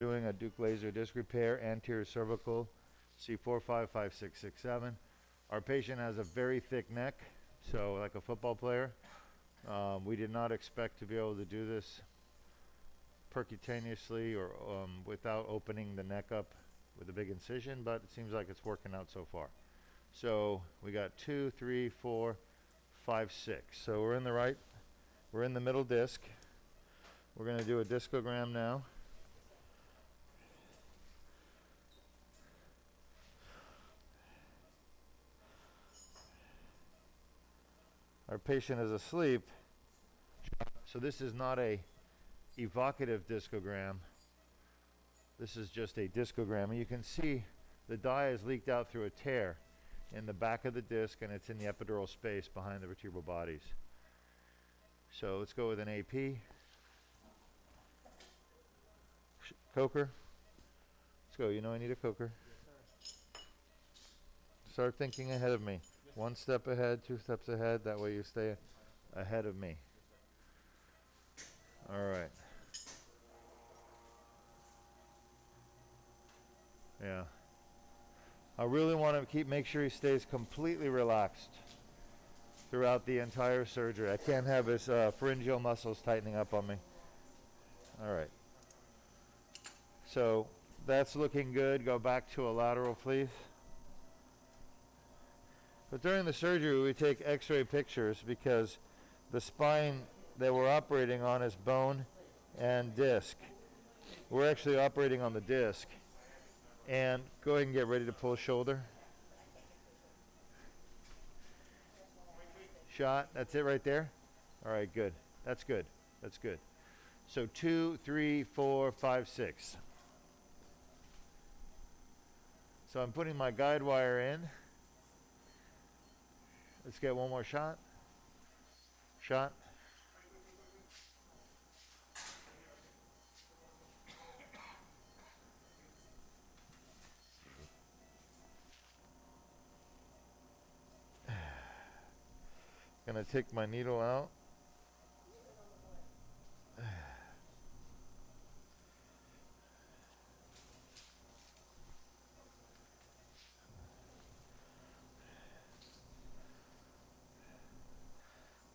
Doing a Deuk laser disc repair, anterior cervical, C455667. Our patient has a very thick neck, so like a football player. We did not expect to be able to do this percutaneously or without opening the neck up with a big incision, but it seems like it's working out so far. So we got 2, 3, 4, 5, 6. So we're in the middle disc. We're going to do a discogram now. Our patient is asleep, so this is not a evocative discogram. This is just a discogram, and you can see the dye is leaked out through a tear in the back of the disc, and it's in the epidural space behind the vertebral bodies. So let's go with an AP. Coker. Let's go. You know I need a coker. Start thinking ahead of me. 1 step ahead, 2 steps ahead. That way you stay ahead of me. All right. Yeah. I really want to make sure he stays completely relaxed throughout the entire surgery. I can't have his pharyngeal muscles tightening up on me. All right. So that's looking good. Go back to a lateral, please. But during the surgery, we take x-ray pictures because the spine that we're operating on is bone and disc. We're actually operating on the disc. And go ahead and get ready to pull shoulder. Shot. That's it right there? All right, good. That's good. That's good. So 2, 3, 4, 5, 6. So I'm putting my guide wire in. Let's get one more shot. Shot. Gonna take my needle out.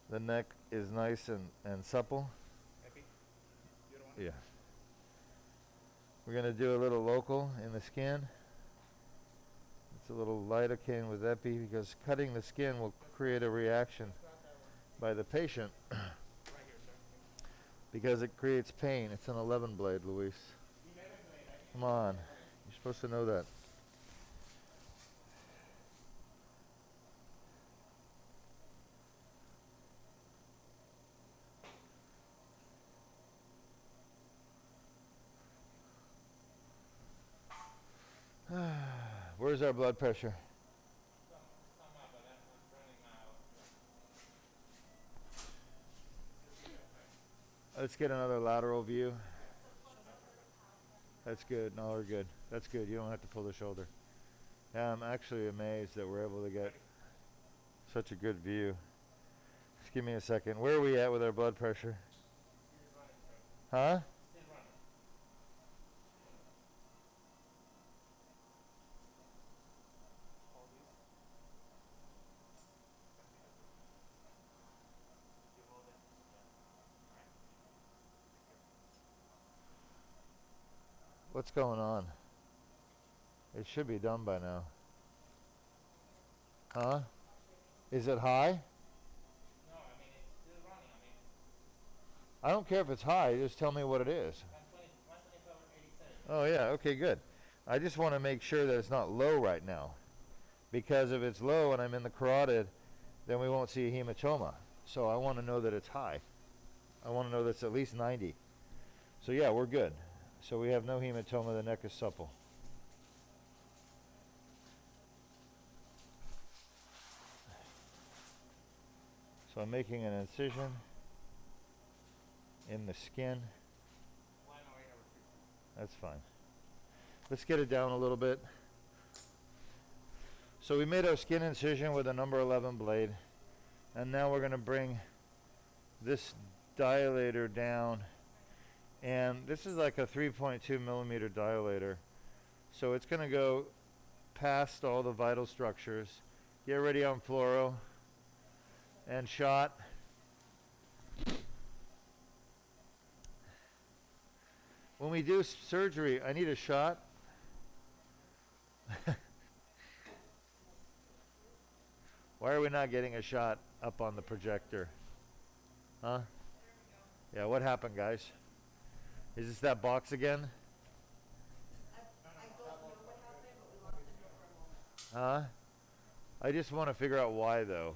The neck is nice and supple. Yeah. We're gonna do a little local in the skin. It's a little lidocaine with epi because cutting the skin will create a reaction by the patient because it creates pain. It's an 11 blade, Luis. Come on. You're supposed to know that. Where's our blood pressure? Let's get another lateral view. That's good. No, we're good. That's good. You don't have to pull the shoulder. Yeah, I'm actually amazed that we're able to get such a good view. Just give me a second. Where are we at with our blood pressure? Huh? What's going on? It should be done by now. Huh? Is it high? No, I mean, it's still running. I mean, I don't care if it's high. Just tell me what it is. 127. Oh, yeah. Okay, good. I just want to make sure that it's not low right now. Because if it's low and I'm in the carotid, then we won't see a hematoma. So I want to know that it's high. I want to know that it's at least 90. So yeah, we're good. So we have no hematoma. The neck is supple. So I'm making an incision in the skin. That's fine. Let's get it down a little bit. So we made our skin incision with a number 11 blade. And now we're going to bring this dilator down And this is like a 3.2 millimeter dilator. So it's going to go past all the vital structures. Get ready on fluoro and shot. When we do surgery, I need a shot. Why are we not getting a shot up on the projector? Huh? Yeah, what happened, guys? Is this that box again? Huh? I just want to figure out why, though.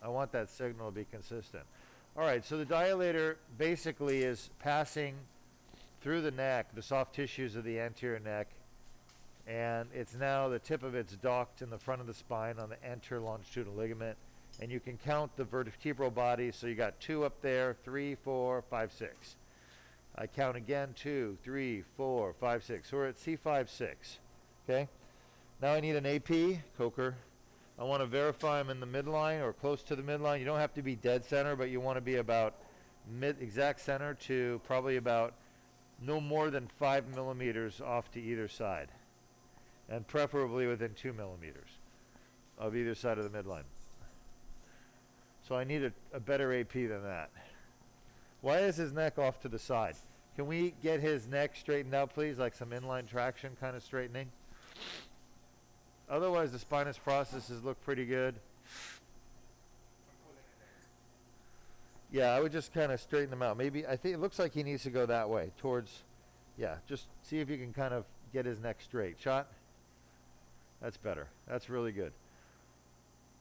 I want that signal to be consistent. All right, so the dilator basically is passing through the neck, the soft tissues of the anterior neck, and it's now the tip of it's docked in the front of the spine on the anterior longitudinal ligament, and you can count the vertebral bodies. So you got 2 up there, 3, 4, 5, 6. I count again, 2, 3, 4, 5, 6. So we're at C5, 6. Okay. Now I need an AP, Coker. I want to verify I'm in the midline or close to the midline. You don't have to be dead center, but you want to be about exact center to probably about no more than 5 millimeters off to either side, and preferably within 2 millimeters of either side of the midline. So I need a better AP than that. Why is his neck off to the side? Can we get his neck straightened out, please, like some inline traction kind of straightening? Otherwise, the spinous processes look pretty good. Yeah, I would just kind of straighten them out. Maybe, I think it looks like he needs to go that way, towards, yeah, just see if you can kind of get his neck straight. Shot? That's better. That's really good.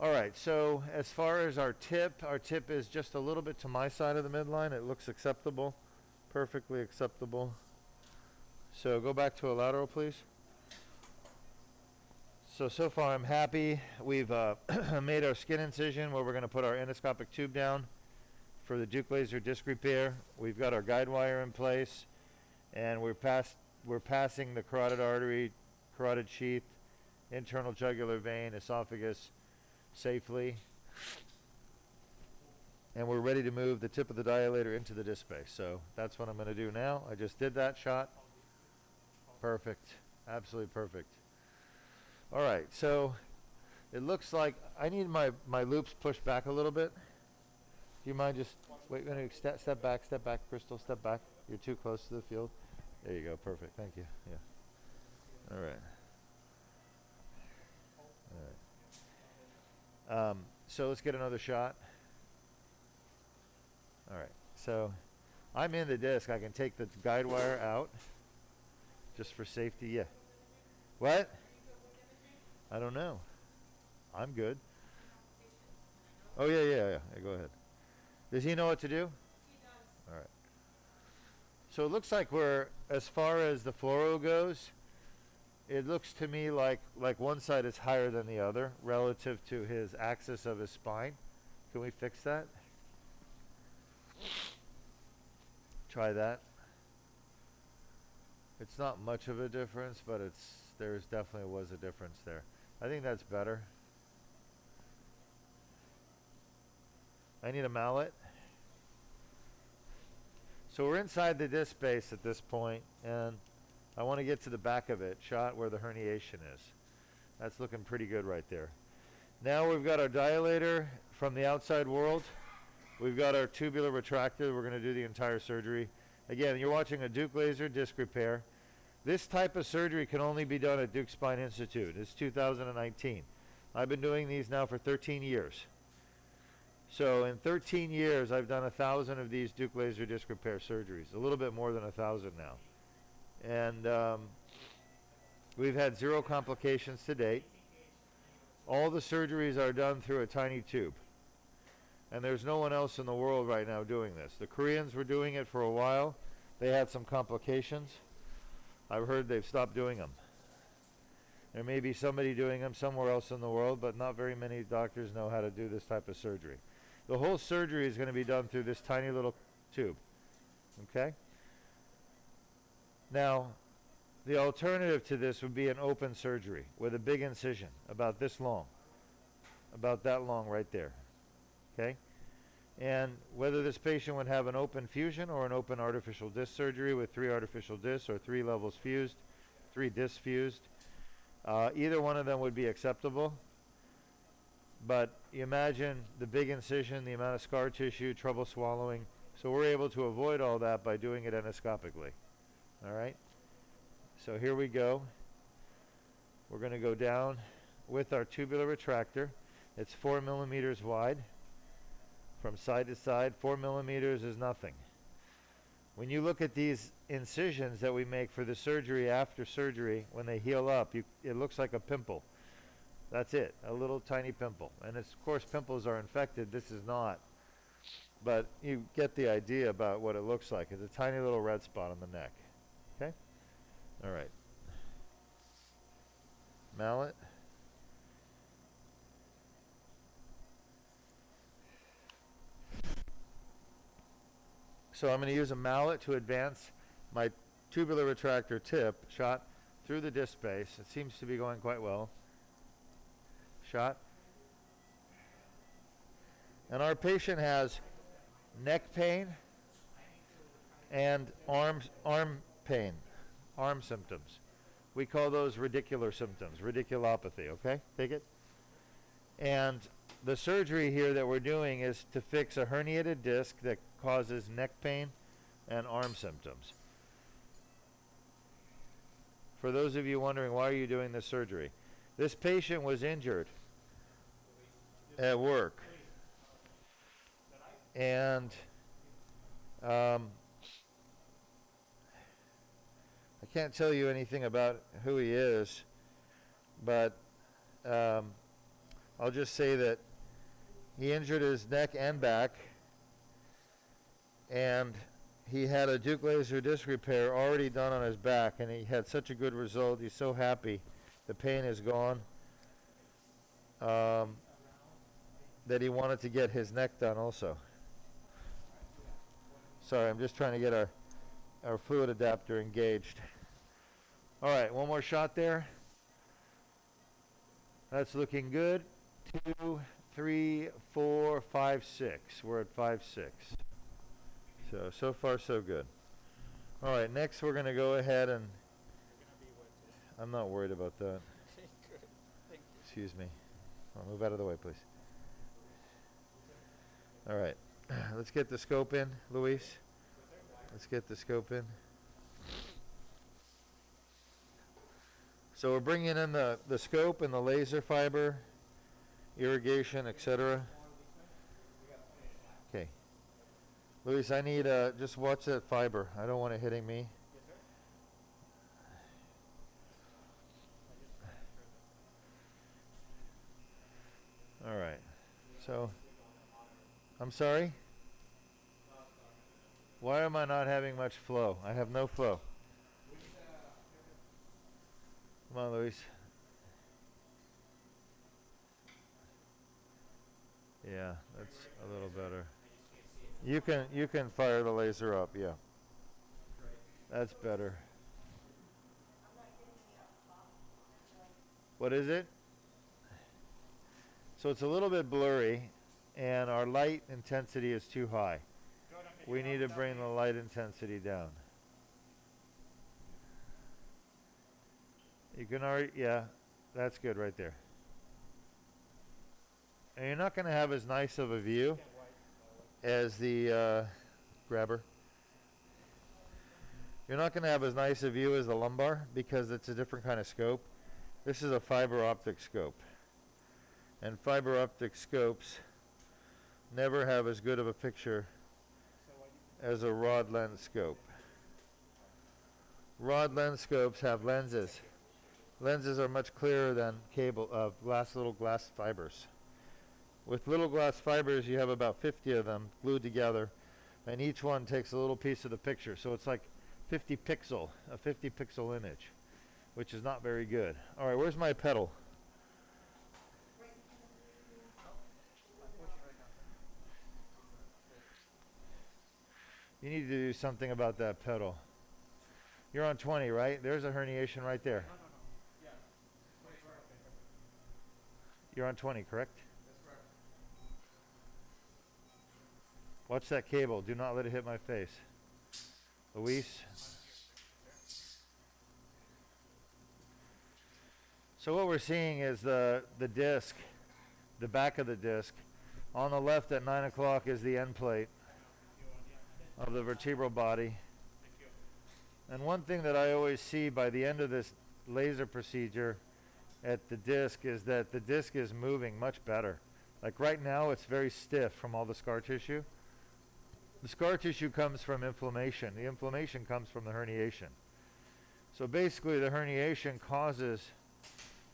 All right, so as far as our tip is just a little bit to my side of the midline. It looks acceptable, perfectly acceptable. So go back to a lateral, please. So far I'm happy. We've made our skin incision where we're going to put our endoscopic tube down for the Deuk laser disc repair. We've got our guide wire in place, and we're passing the carotid artery, carotid sheath, internal jugular vein, esophagus safely. And we're ready to move the tip of the dilator into the disc space. So that's what I'm going to do now. I just did that shot. Perfect. Absolutely perfect. All right, so it looks like I need my loops pushed back a little bit. Do you mind just step back, Crystal, step back. You're too close to the field. There you go, perfect. Thank you. Yeah. All right. All right. So let's get another shot. All right. So I'm in the disc. I can take the guide wire out just for safety. Yeah. What? I don't know. I'm good. Oh, yeah. Go ahead. Does he know what to do? He does. All right. So it looks like we're, as far as the fluoro goes, it looks to me like one side is higher than the other relative to his axis of his spine. Can we fix that? Try that. It's not much of a difference, but there's definitely was a difference there. I think that's better. I need a mallet. So we're inside the disc space at this point, and I want to get to the back of it, shot where the herniation is. That's looking pretty good right there. Now we've got our dilator from the outside world. We've got our tubular retractor. We're going to do the entire surgery. Again, you're watching a Deuk laser disc repair. This type of surgery can only be done at Duke Spine Institute. It's 2019. I've been doing these now for 13 years. So in 13 years, I've done 1,000 of these Deuk laser disc repair surgeries, a little bit more than 1,000 now. And we've had 0 complications to date. All the surgeries are done through a tiny tube. And there's no one else in the world right now doing this. The Koreans were doing it for a while. They had some complications. I've heard they've stopped doing them. There may be somebody doing them somewhere else in the world, but not very many doctors know how to do this type of surgery. The whole surgery is going to be done through this tiny little tube. Okay? Now, the alternative to this would be an open surgery with a big incision, about this long. About that long right there. Okay? And whether this patient would have an open fusion or an open artificial disc surgery with 3 artificial discs or 3 levels fused, 3 discs fused, either one of them would be acceptable. But you imagine the big incision, the amount of scar tissue, trouble swallowing. So we're able to avoid all that by doing it endoscopically. All right? So here we go. We're going to go down with our tubular retractor. It's 4 millimeters wide. From side to side, 4 millimeters is nothing. When you look at these incisions that we make for the surgery after surgery, when they heal up, it looks like a pimple. That's it, a little tiny pimple. And of course, pimples are infected. This is not. But you get the idea about what it looks like. It's a tiny little red spot on the neck. Okay? All right. Mallet. So I'm going to use a mallet to advance my tubular retractor tip shot through the disc space. It seems to be going quite well. Shot. And our patient has neck pain and arm pain, arm symptoms. We call those radicular symptoms, radiculopathy, okay? Take it. And the surgery here that we're doing is to fix a herniated disc that causes neck pain and arm symptoms. For those of you wondering, why are you doing this surgery? This patient was injured at work. And I can't tell you anything about who he is, but I'll just say that he injured his neck and back, and he had a Deuk laser disc repair already done on his back, and he had such a good result. He's so happy. The pain is gone, that he wanted to get his neck done also. Sorry, I'm just trying to get our fluid adapter engaged. All right, one more shot there. That's looking good. 2, 3, 4, 5, 6. We're at 5, 6. So far so good. All right, next we're going to go ahead and... I'm not worried about that. Excuse me. I'll move out of the way, please. All right. Let's get the scope in, Luis. Let's get the scope in. So we're bringing in the scope and the laser fiber, irrigation, etc. Okay. Luis, I need, just watch that fiber. I don't want it hitting me. All right. So, I'm sorry? Why am I not having much flow? I have no flow. Come on, Luis. Yeah, that's a little better. You can fire the laser up, yeah. That's better. What is it? So it's a little bit blurry, and our light intensity is too high. We need to bring the light intensity down. You can already, yeah, that's good right there. And you're not going to have as nice of a view as the grabber. You're not going to have as nice a view as the lumbar because it's a different kind of scope. This is a fiber optic scope. And fiber optic scopes never have as good of a picture as a rod lens scope. Rod lens scopes have lenses. Lenses are much clearer than little glass fibers. With little glass fibers, you have about 50 of them glued together, and each one takes a little piece of the picture. So it's like a 50 pixel image, which is not very good. All right, where's my pedal? You need to do something about that pedal. You're on 20, right? There's a herniation right there. Yeah. You're on 20, correct? That's correct. Watch that cable. Do not let it hit my face. Luis. So what we're seeing is the disc, the back of the disc. On the left at 9 o'clock is the end plate of the vertebral body. And one thing that I always see by the end of this laser procedure at the disc is that the disc is moving much better. Like right now it's very stiff from all the scar tissue. The scar tissue comes from inflammation. The inflammation comes from the herniation. So basically the herniation causes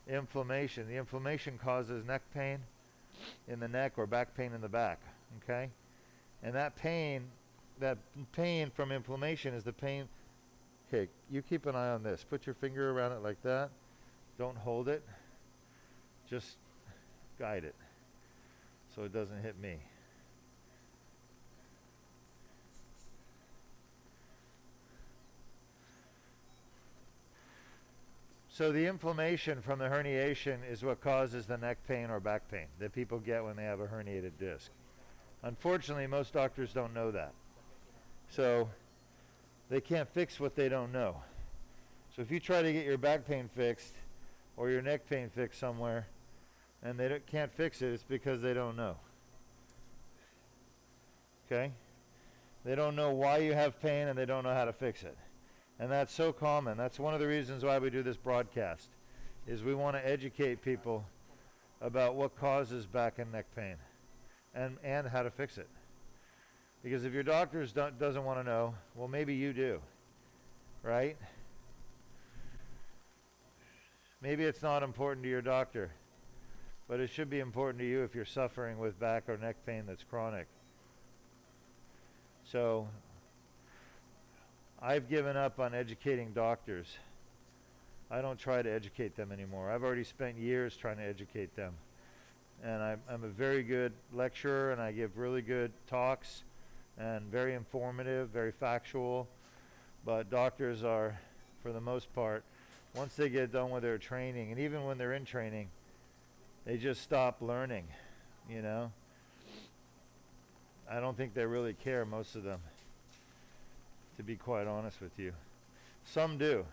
inflammation. The inflammation causes neck pain in the neck or back pain in the back, okay? And that pain from inflammation is the pain. Okay, you keep an eye on this. Put your finger around it like that. Don't hold it. Just guide it so it doesn't hit me. So the inflammation from the herniation is what causes the neck pain or back pain that people get when they have a herniated disc. Unfortunately, most doctors don't know that. So they can't fix what they don't know. So if you try to get your back pain fixed or your neck pain fixed somewhere and they can't fix it, it's because they don't know. Okay? They don't know why you have pain and they don't know how to fix it. And that's so common. That's one of the reasons why we do this broadcast, is we want to educate people about what causes back and neck pain and how to fix it. Because if your doctor doesn't want to know, well, maybe you do, right? Maybe it's not important to your doctor, but it should be important to you if you're suffering with back or neck pain that's chronic. So I've given up on educating doctors. I don't try to educate them anymore. I've already spent years trying to educate them. And I'm a very good lecturer, and I give really good talks, and very informative, very factual. But doctors are, for the most part, once they get done with their training, and even when they're in training, they just stop learning, you know? I don't think they really care, most of them, to be quite honest with you. Some do.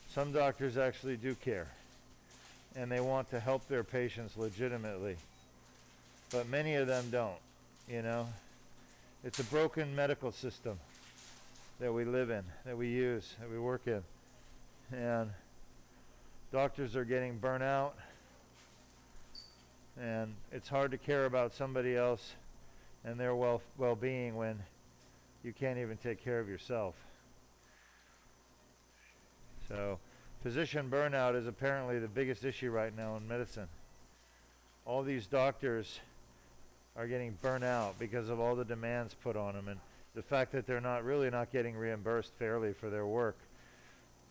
Some doctors actually do care, and they want to help their patients legitimately. But many of them don't, you know? It's a broken medical system that we live in, that we use, that we work in. And doctors are getting burnt out, and it's hard to care about somebody else and their well-being when you can't even take care of yourself. So physician burnout is apparently the biggest issue right now in medicine. All these doctors are getting burnt out because of all the demands put on them and the fact that they're not getting reimbursed fairly for their work.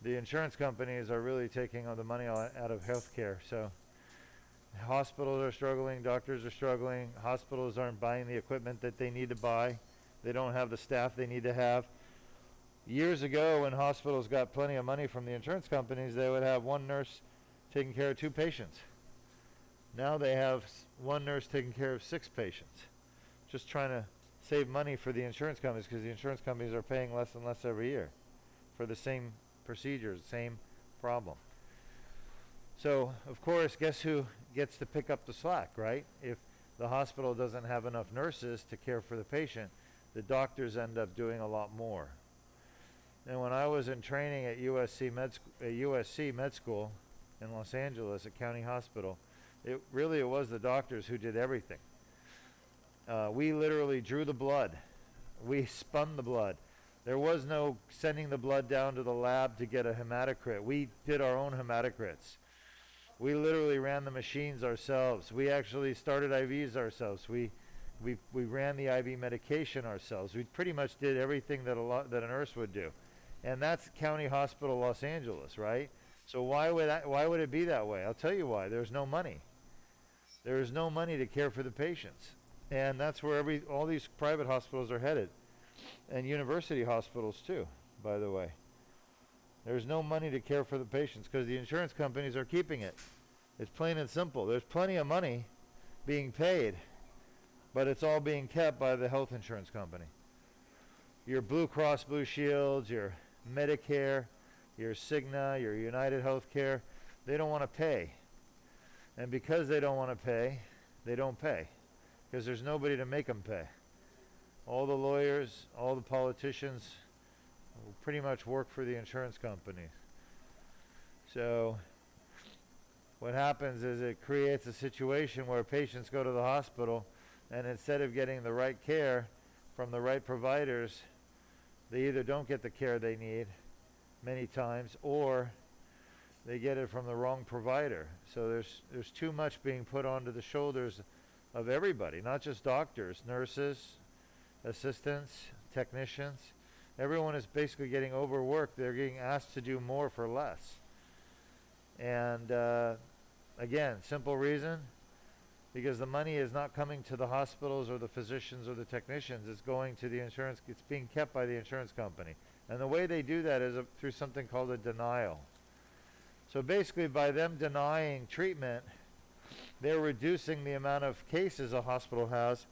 The insurance companies are really taking all the money out of healthcare. So hospitals are struggling, doctors are struggling, hospitals aren't buying the equipment that they need to buy. They don't have the staff they need to have. Years ago, when hospitals got plenty of money from the insurance companies, they would have one nurse taking care of 2 patients. Now they have one nurse taking care of 6 patients. Just trying to save money for the insurance companies, because the insurance companies are paying less and less every year for the same procedures, same problem. So, of course, guess who gets to pick up the slack, right? If the hospital doesn't have enough nurses to care for the patient, the doctors end up doing a lot more. And when I was in training at USC Med School in Los Angeles at County Hospital, it was the doctors who did everything. We literally drew the blood. We spun the blood. There was no sending the blood down to the lab to get a hematocrit. We did our own hematocrits. We literally ran the machines ourselves. We actually started IVs ourselves. We ran the IV medication ourselves. We pretty much did everything that a nurse would do. And that's County Hospital Los Angeles, right? So why would it be that way? I'll tell you why. There's no money. There is no money to care for the patients. And that's where all these private hospitals are headed. And university hospitals too, by the way. There's no money to care for the patients because the insurance companies are keeping it. It's plain and simple. There's plenty of money being paid, but it's all being kept by the health insurance company. Your Blue Cross Blue Shields, your Medicare, your Cigna, your United Healthcare, they don't want to pay. And because they don't want to pay, they don't pay. Because there's nobody to make them pay. All the lawyers, all the politicians pretty much work for the insurance companies. So what happens is it creates a situation where patients go to the hospital and instead of getting the right care from the right providers, they either don't get the care they need many times or they get it from the wrong provider. So there's too much being put onto the shoulders of everybody, not just doctors, nurses, assistants, technicians. Everyone is basically getting overworked. They're getting asked to do more for less. And again, simple reason, because the money is not coming to the hospitals or the physicians or the technicians. It's going to the insurance. It's being kept by the insurance company. And the way they do that is through something called a denial. So basically, by them denying treatment, they're reducing the amount of cases a hospital has,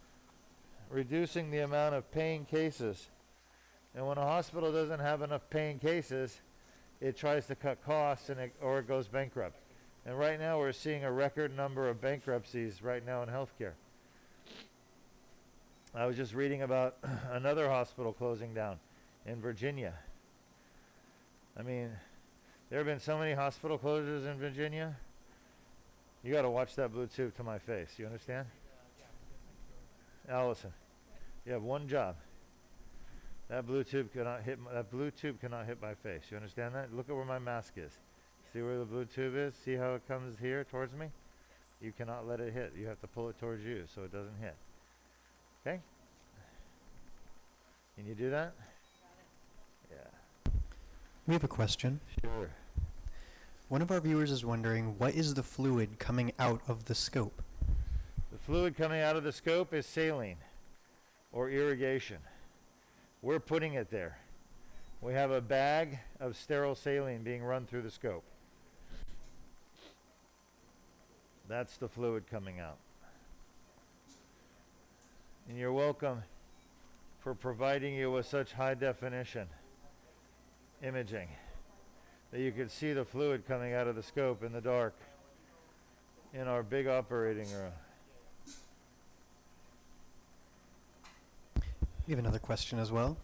reducing the amount of paying cases. And when a hospital doesn't have enough paying cases, it tries to cut costs or it goes bankrupt. And right now we're seeing a record number of bankruptcies right now in healthcare. I was just reading about another hospital closing down in Virginia. I mean, there have been so many hospital closures in Virginia. You got to watch that blue tube to my face. You understand? Allison, you have one job. That blue tube cannot hit my face. You understand that? Look at where my mask is. See where the blue tube is? See how it comes here towards me? You cannot let it hit. You have to pull it towards you so it doesn't hit. Okay? Can you do that? Yeah. We have a question. Sure. One of our viewers is wondering, what is the fluid coming out of the scope? The fluid coming out of the scope is saline or irrigation. We're putting it there. We have a bag of sterile saline being run through the scope. That's the fluid coming out. And you're welcome for providing you with such high definition imaging that you could see the fluid coming out of the scope in the dark in our big operating room. We have another question as well.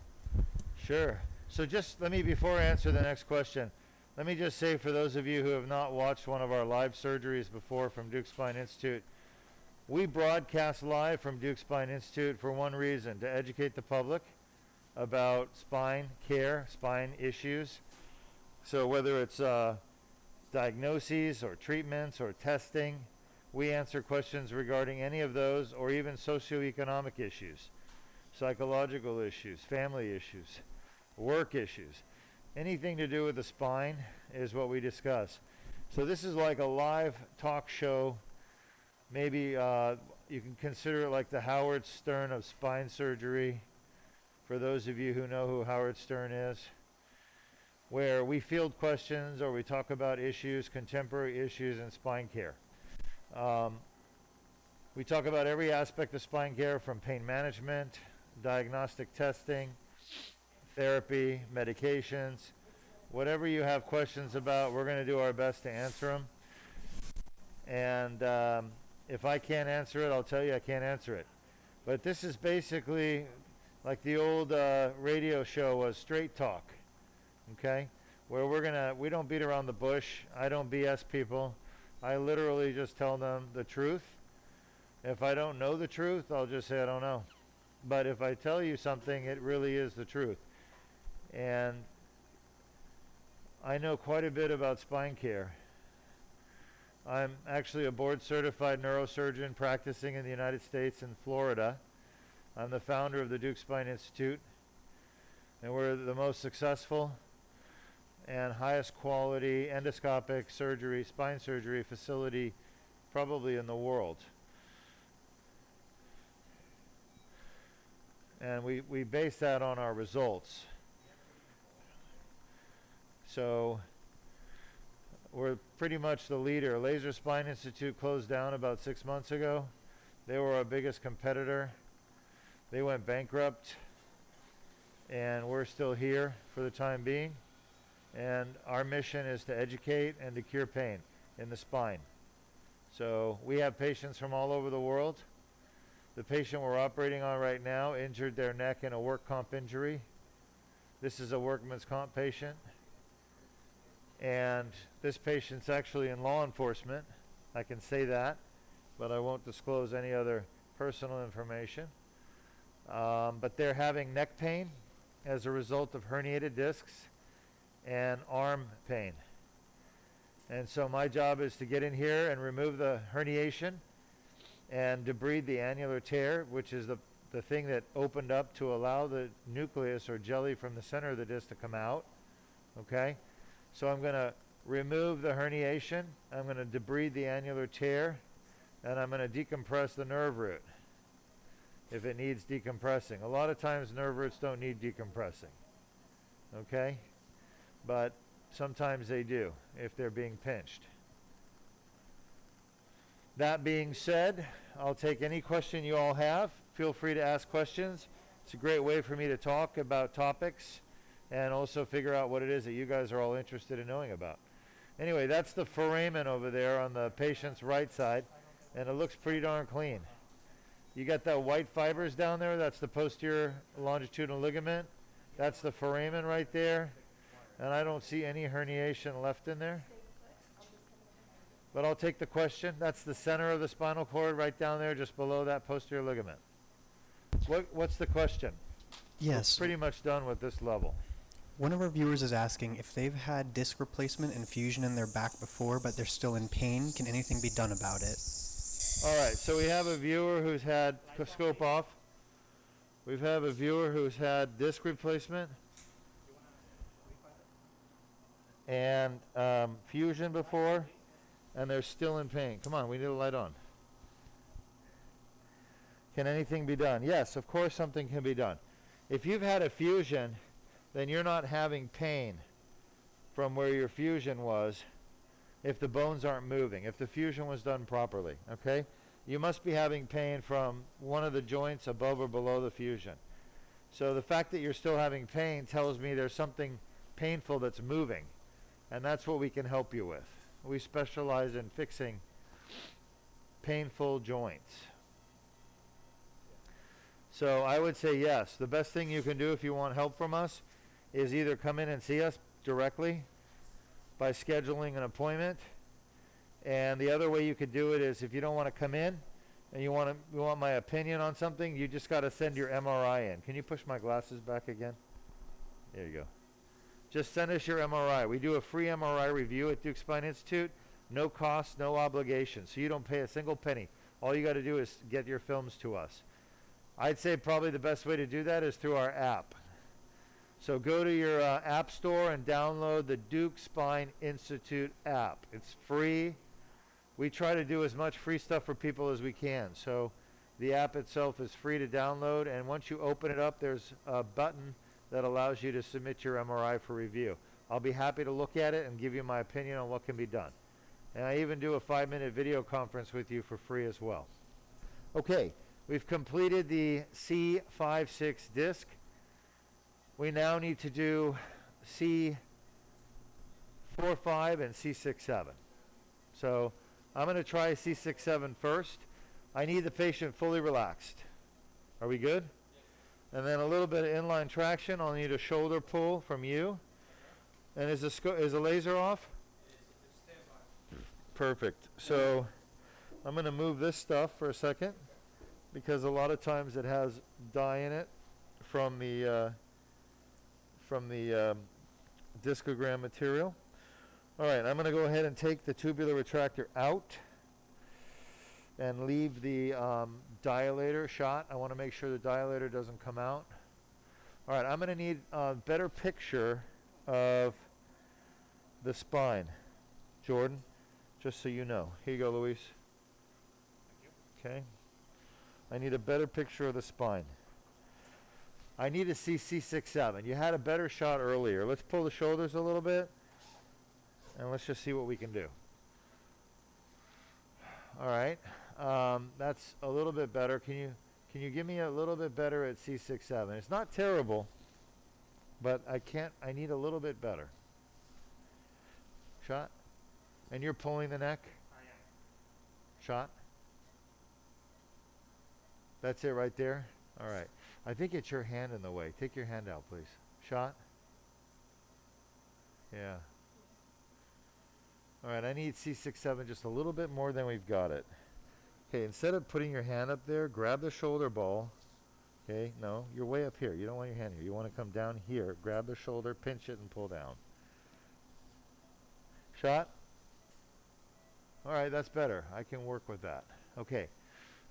Sure. So just let me, before I answer the next question, let me just say for those of you who have not watched one of our live surgeries before from Duke Spine Institute, we broadcast live from Duke Spine Institute for one reason, to educate the public about spine care, spine issues. So whether it's diagnoses or treatments or testing, we answer questions regarding any of those, or even socioeconomic issues, psychological issues, family issues, work issues. Anything to do with the spine is what we discuss. So this is like a live talk show. Maybe you can consider it like the Howard Stern of spine surgery, for those of you who know who Howard Stern is, where we field questions or we talk about issues, contemporary issues in spine care. We talk about every aspect of spine care, from pain management, diagnostic testing, therapy, medications. Whatever you have questions about, we're going to do our best to answer them. And if I can't answer it, I'll tell you I can't answer it. But this is basically like the old radio show was, Straight Talk, okay? Where we don't beat around the bush. I don't BS people. I literally just tell them the truth. If I don't know the truth, I'll just say I don't know. But if I tell you something, it really is the truth. And I know quite a bit about spine care. I'm actually a board-certified neurosurgeon practicing in the United States in Florida. I'm the founder of the Duke Spine Institute, and we're the most successful and highest quality endoscopic surgery, spine surgery facility probably in the world. And we base that on our results. So we're pretty much the leader. Laser Spine Institute closed down about 6 months ago. They were our biggest competitor. They went bankrupt, and we're still here for the time being. And our mission is to educate and to cure pain in the spine. So we have patients from all over the world. The patient we're operating on right now injured their neck in a work comp injury. This is a workman's comp patient. And this patient's actually in law enforcement. I can say that, but I won't disclose any other personal information. But they're having neck pain as a result of herniated discs and arm pain. And so my job is to get in here and remove the herniation and debride the annular tear, which is the thing that opened up to allow the nucleus or jelly from the center of the disc to come out. Okay? So I'm going to remove the herniation, I'm going to debride the annular tear, and I'm going to decompress the nerve root if it needs decompressing. A lot of times nerve roots don't need decompressing. Okay? But sometimes they do if they're being pinched. That being said, I'll take any question you all have. Feel free to ask questions. It's a great way for me to talk about topics and also figure out what it is that you guys are all interested in knowing about. Anyway, that's the foramen over there on the patient's right side, and it looks pretty darn clean. You got the white fibers down there, that's the posterior longitudinal ligament. That's the foramen right there. And I don't see any herniation left in there. But I'll take the question. That's the center of the spinal cord right down there, just below that posterior ligament. What's the question? Yes. We're pretty much done with this level. One of our viewers is asking if they've had disc replacement and fusion in their back before, but they're still in pain. Can anything be done about it? All right, so we have a viewer who's had, scope off. We have a viewer who's had disc replacement and fusion before, and they're still in pain. Come on, we need a light on. Can anything be done? Yes, of course something can be done. If you've had a fusion, then you're not having pain from where your fusion was if the bones aren't moving, if the fusion was done properly, okay? You must be having pain from one of the joints above or below the fusion. So the fact that you're still having pain tells me there's something painful that's moving, and that's what we can help you with. We specialize in fixing painful joints. So I would say yes. The best thing you can do if you want help from us is either come in and see us directly by scheduling an appointment. And the other way you could do it is if you don't want to come in and you want my opinion on something, you just got to send your MRI in. Can you push my glasses back again? There you go. Just send us your MRI. We do a free MRI review at Duke Spine Institute. No cost, no obligation. So you don't pay a single penny. All you got to do is get your films to us. I'd say probably the best way to do that is through our app. So go to your app store and download the Duke Spine Institute app. It's free. We try to do as much free stuff for people as we can. So the app itself is free to download, and once you open it up, there's a button that allows you to submit your MRI for review. I'll be happy to look at it and give you my opinion on what can be done. And I even do a 5-minute video conference with you for free as well. Okay, we've completed the C5-6 disc. We now need to do C4-5 and C6-7. So I'm going to try C6-7 first. I need the patient fully relaxed. Are we good? And then a little bit of inline traction. I'll need a shoulder pull from you. And is the laser off? Perfect. So I'm going to move this stuff for a second because a lot of times it has dye in it from the discogram material. All right, I'm going to go ahead and take the tubular retractor out and leave the dilator shot. I want to make sure the dilator doesn't come out. All right, I'm going to need a better picture of the spine. Jordan, just so you know. Here you go, Luis. Okay. I need a better picture of the spine. I need to see C6-7. You had a better shot earlier. Let's pull the shoulders a little bit, and let's just see what we can do. All right. That's a little bit better. Can you give me a little bit better at C6-7? It's not terrible, but I need a little bit better. Shot. And you're pulling the neck? I am. Shot. That's it right there? All right. I think it's your hand in the way. Take your hand out, please. Shot. Yeah. All right, I need C6-7 just a little bit more than we've got it. Okay, instead of putting your hand up there, grab the shoulder ball. Okay, no, you're way up here. You don't want your hand here. You want to come down here, grab the shoulder, pinch it, and pull down. Shot. All right, that's better. I can work with that. Okay,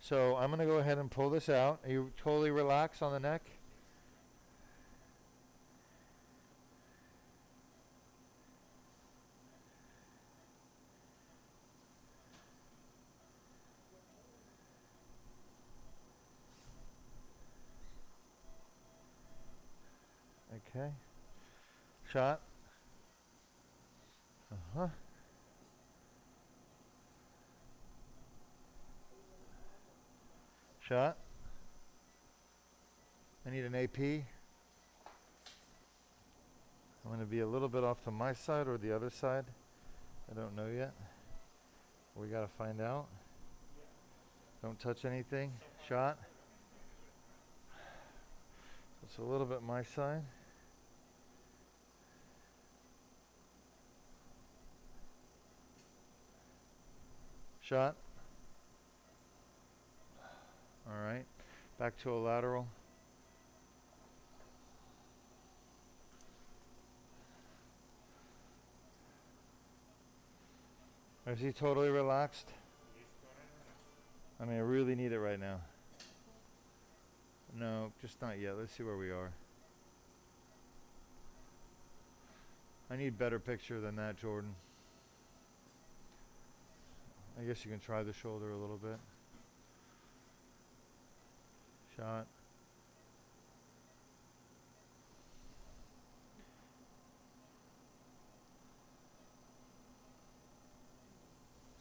so I'm going to go ahead and pull this out. Are you totally relaxed on the neck? Okay. Shot. Uh-huh. Shot. I need an AP. I'm going to be a little bit off to my side or the other side. I don't know yet. We got to find out. Don't touch anything. Shot. It's a little bit my side. Shot. All right. Back to a lateral. Is he totally relaxed? I mean, I really need it right now. No, just not yet. Let's see where we are. I need better picture than that, Jordan. I guess you can try the shoulder a little bit. Shot.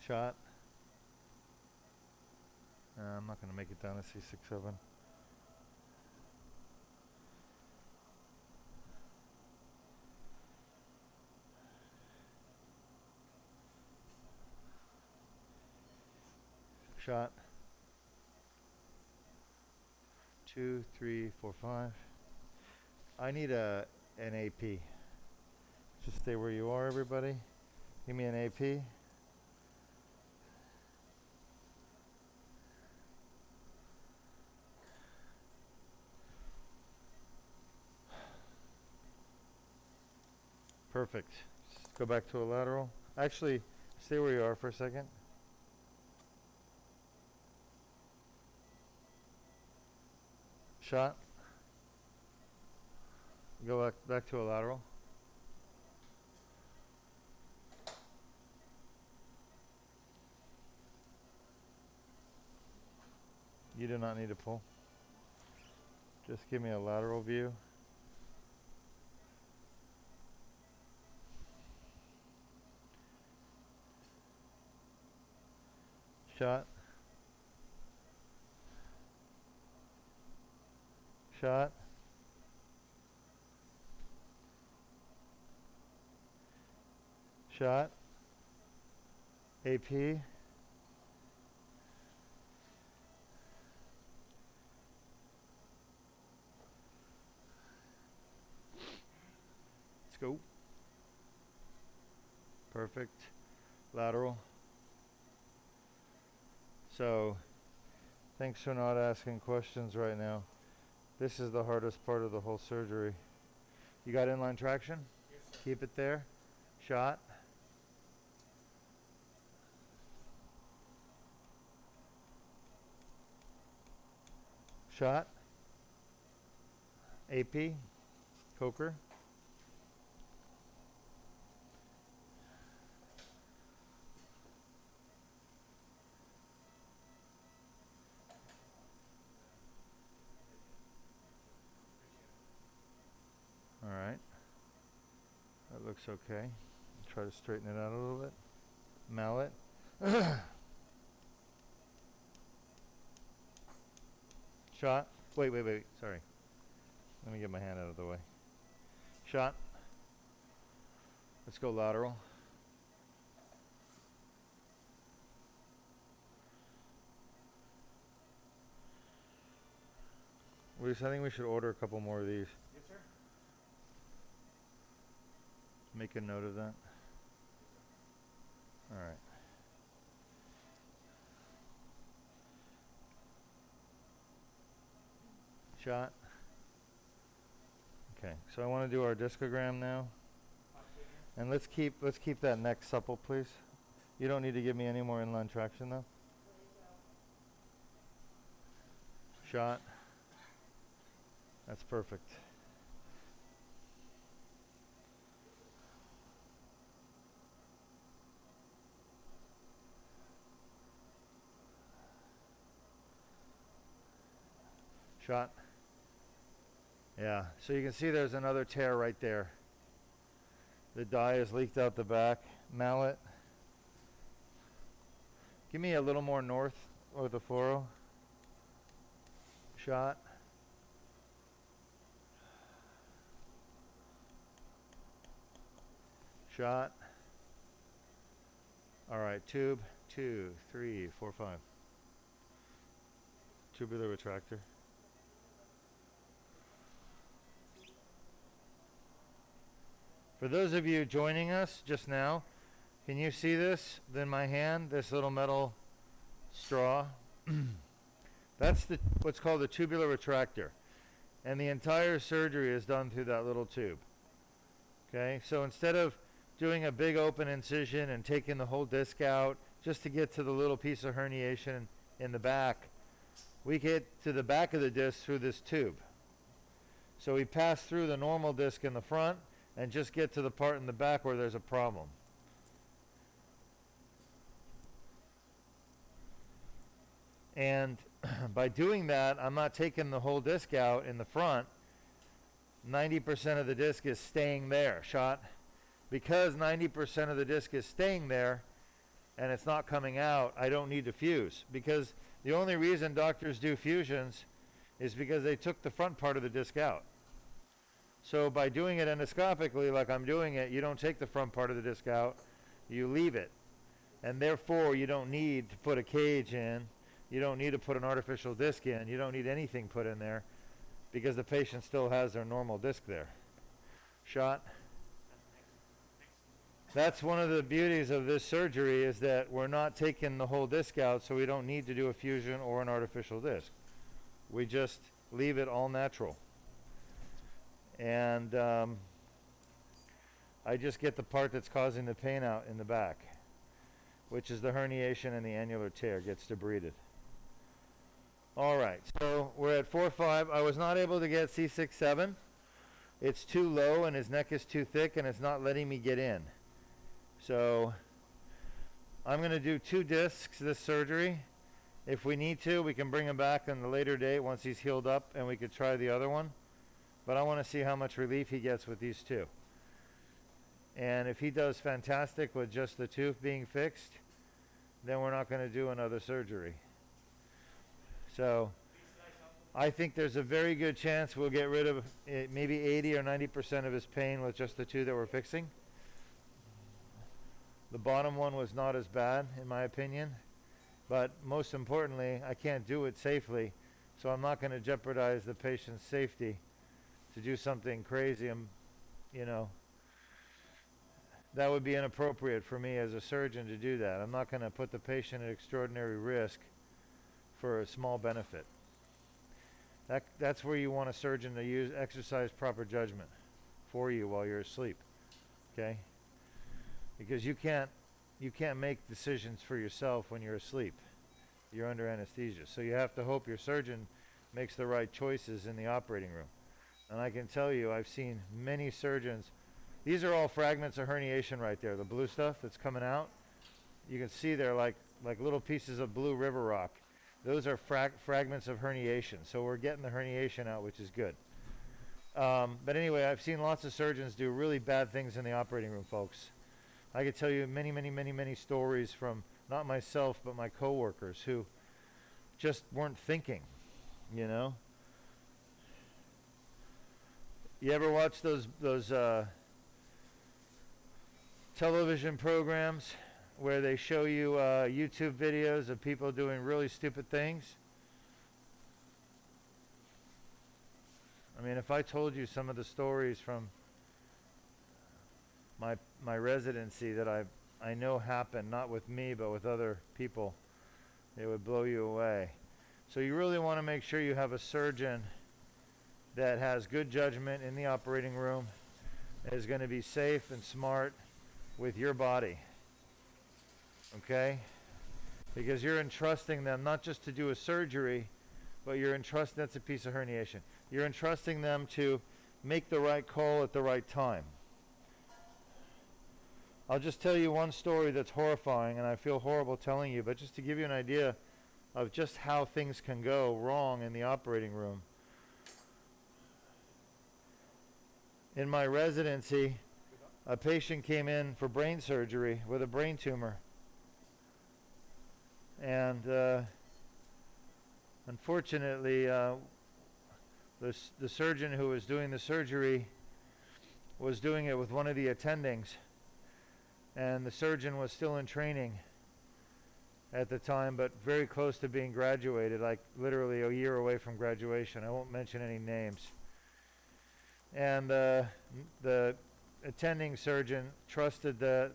Shot. I'm not going to make it down to C6-7. Shot. 2, 3, 4, 5. I need an AP. Just stay where you are, everybody. Give me an AP. Perfect. Just go back to a lateral. Actually, stay where you are for a second. Shot. Go back to a lateral. You do not need to pull. Just give me a lateral view. Shot. Shot. Shot. AP. Let's go. Perfect. Lateral. So, thanks for not asking questions right now. This is the hardest part of the whole surgery. You got inline traction? Yes, sir. Keep it there. Shot. Shot. AP. Coker. All right. That looks okay. Try to straighten it out a little bit. Mallet. Shot. Wait, wait, wait. Sorry. Let me get my hand out of the way. Shot. Let's go lateral. Reese, I think we should order a couple more of these. Yes, sir. Make a note of that. All right. Shot. Okay, so I want to do our discogram now, and let's keep that neck supple, please. You don't need to give me any more inline traction though. Shot. That's perfect. Shot. Yeah, so you can see there's another tear right there. The dye has leaked out the back. Mallet. Give me a little more north with the fluoro. Shot. Shot. All right, tube. 2, 3, 4, 5. Tubular retractor. For those of you joining us just now, can you see this in my hand, this little metal straw? That's what's called the tubular retractor. And the entire surgery is done through that little tube. Okay, so instead of doing a big open incision and taking the whole disc out just to get to the little piece of herniation in the back, we get to the back of the disc through this tube. So we pass through the normal disc in the front and just get to the part in the back where there's a problem. And by doing that, I'm not taking the whole disc out in the front. 90% of the disc is staying there. Shot. Because 90% of the disc is staying there and it's not coming out, I don't need to fuse. Because the only reason doctors do fusions is because they took the front part of the disc out. So by doing it endoscopically like I'm doing it, you don't take the front part of the disc out, you leave it. And therefore you don't need to put a cage in, you don't need to put an artificial disc in, you don't need anything put in there because the patient still has their normal disc there. Shot. That's one of the beauties of this surgery is that we're not taking the whole disc out, so we don't need to do a fusion or an artificial disc. We just leave it all natural. And I just get the part that's causing the pain out in the back, which is the herniation and the annular tear gets debrided. All right, so we're at 4-5. I was not able to get C6-7. It's too low and his neck is too thick and it's not letting me get in. So I'm going to do 2 discs this surgery. If we need to, we can bring him back on the later date once he's healed up and we could try the other one. But I want to see how much relief he gets with these 2. And if he does fantastic with just the tooth being fixed, then we're not going to do another surgery. So I think there's a very good chance we'll get rid of maybe 80 or 90% of his pain with just the 2 that we're fixing. The bottom one was not as bad in my opinion, but most importantly, I can't do it safely, so I'm not going to jeopardize the patient's safety to do something crazy. That would be inappropriate for me as a surgeon to do that. I'm not going to put the patient at extraordinary risk for a small benefit. That's where you want a surgeon to exercise proper judgment for you while you're asleep. Okay? Because you can't make decisions for yourself when you're asleep. You're under anesthesia. So you have to hope your surgeon makes the right choices in the operating room. And I can tell you, I've seen many surgeons. These are all fragments of herniation right there. The blue stuff that's coming out. You can see they're like little pieces of blue river rock. Those are fragments of herniation. So we're getting the herniation out, which is good. But anyway, I've seen lots of surgeons do really bad things in the operating room, folks. I could tell you many stories from not myself, but my coworkers who just weren't thinking. you know? You ever watch those television programs where they show you YouTube videos of people doing really stupid things? I mean, if I told you some of the stories from my residency that I know happened, not with me, but with other people, it would blow you away. So you really want to make sure you have a surgeon that has good judgment in the operating room, is going to be safe and smart with your body. Okay? Because you're entrusting them not just to do a surgery, but you're entrusting, that's a piece of herniation. You're entrusting them to make the right call at the right time. I'll just tell you one story that's horrifying, and I feel horrible telling you, but just to give you an idea of just how things can go wrong in the operating room. In my residency, a patient came in for brain surgery with a brain tumor. And unfortunately, the surgeon who was doing the surgery was doing it with one of the attendings. And the surgeon was still in training at the time, but very close to being graduated, like literally a year away from graduation. I won't mention any names. And the attending surgeon trusted the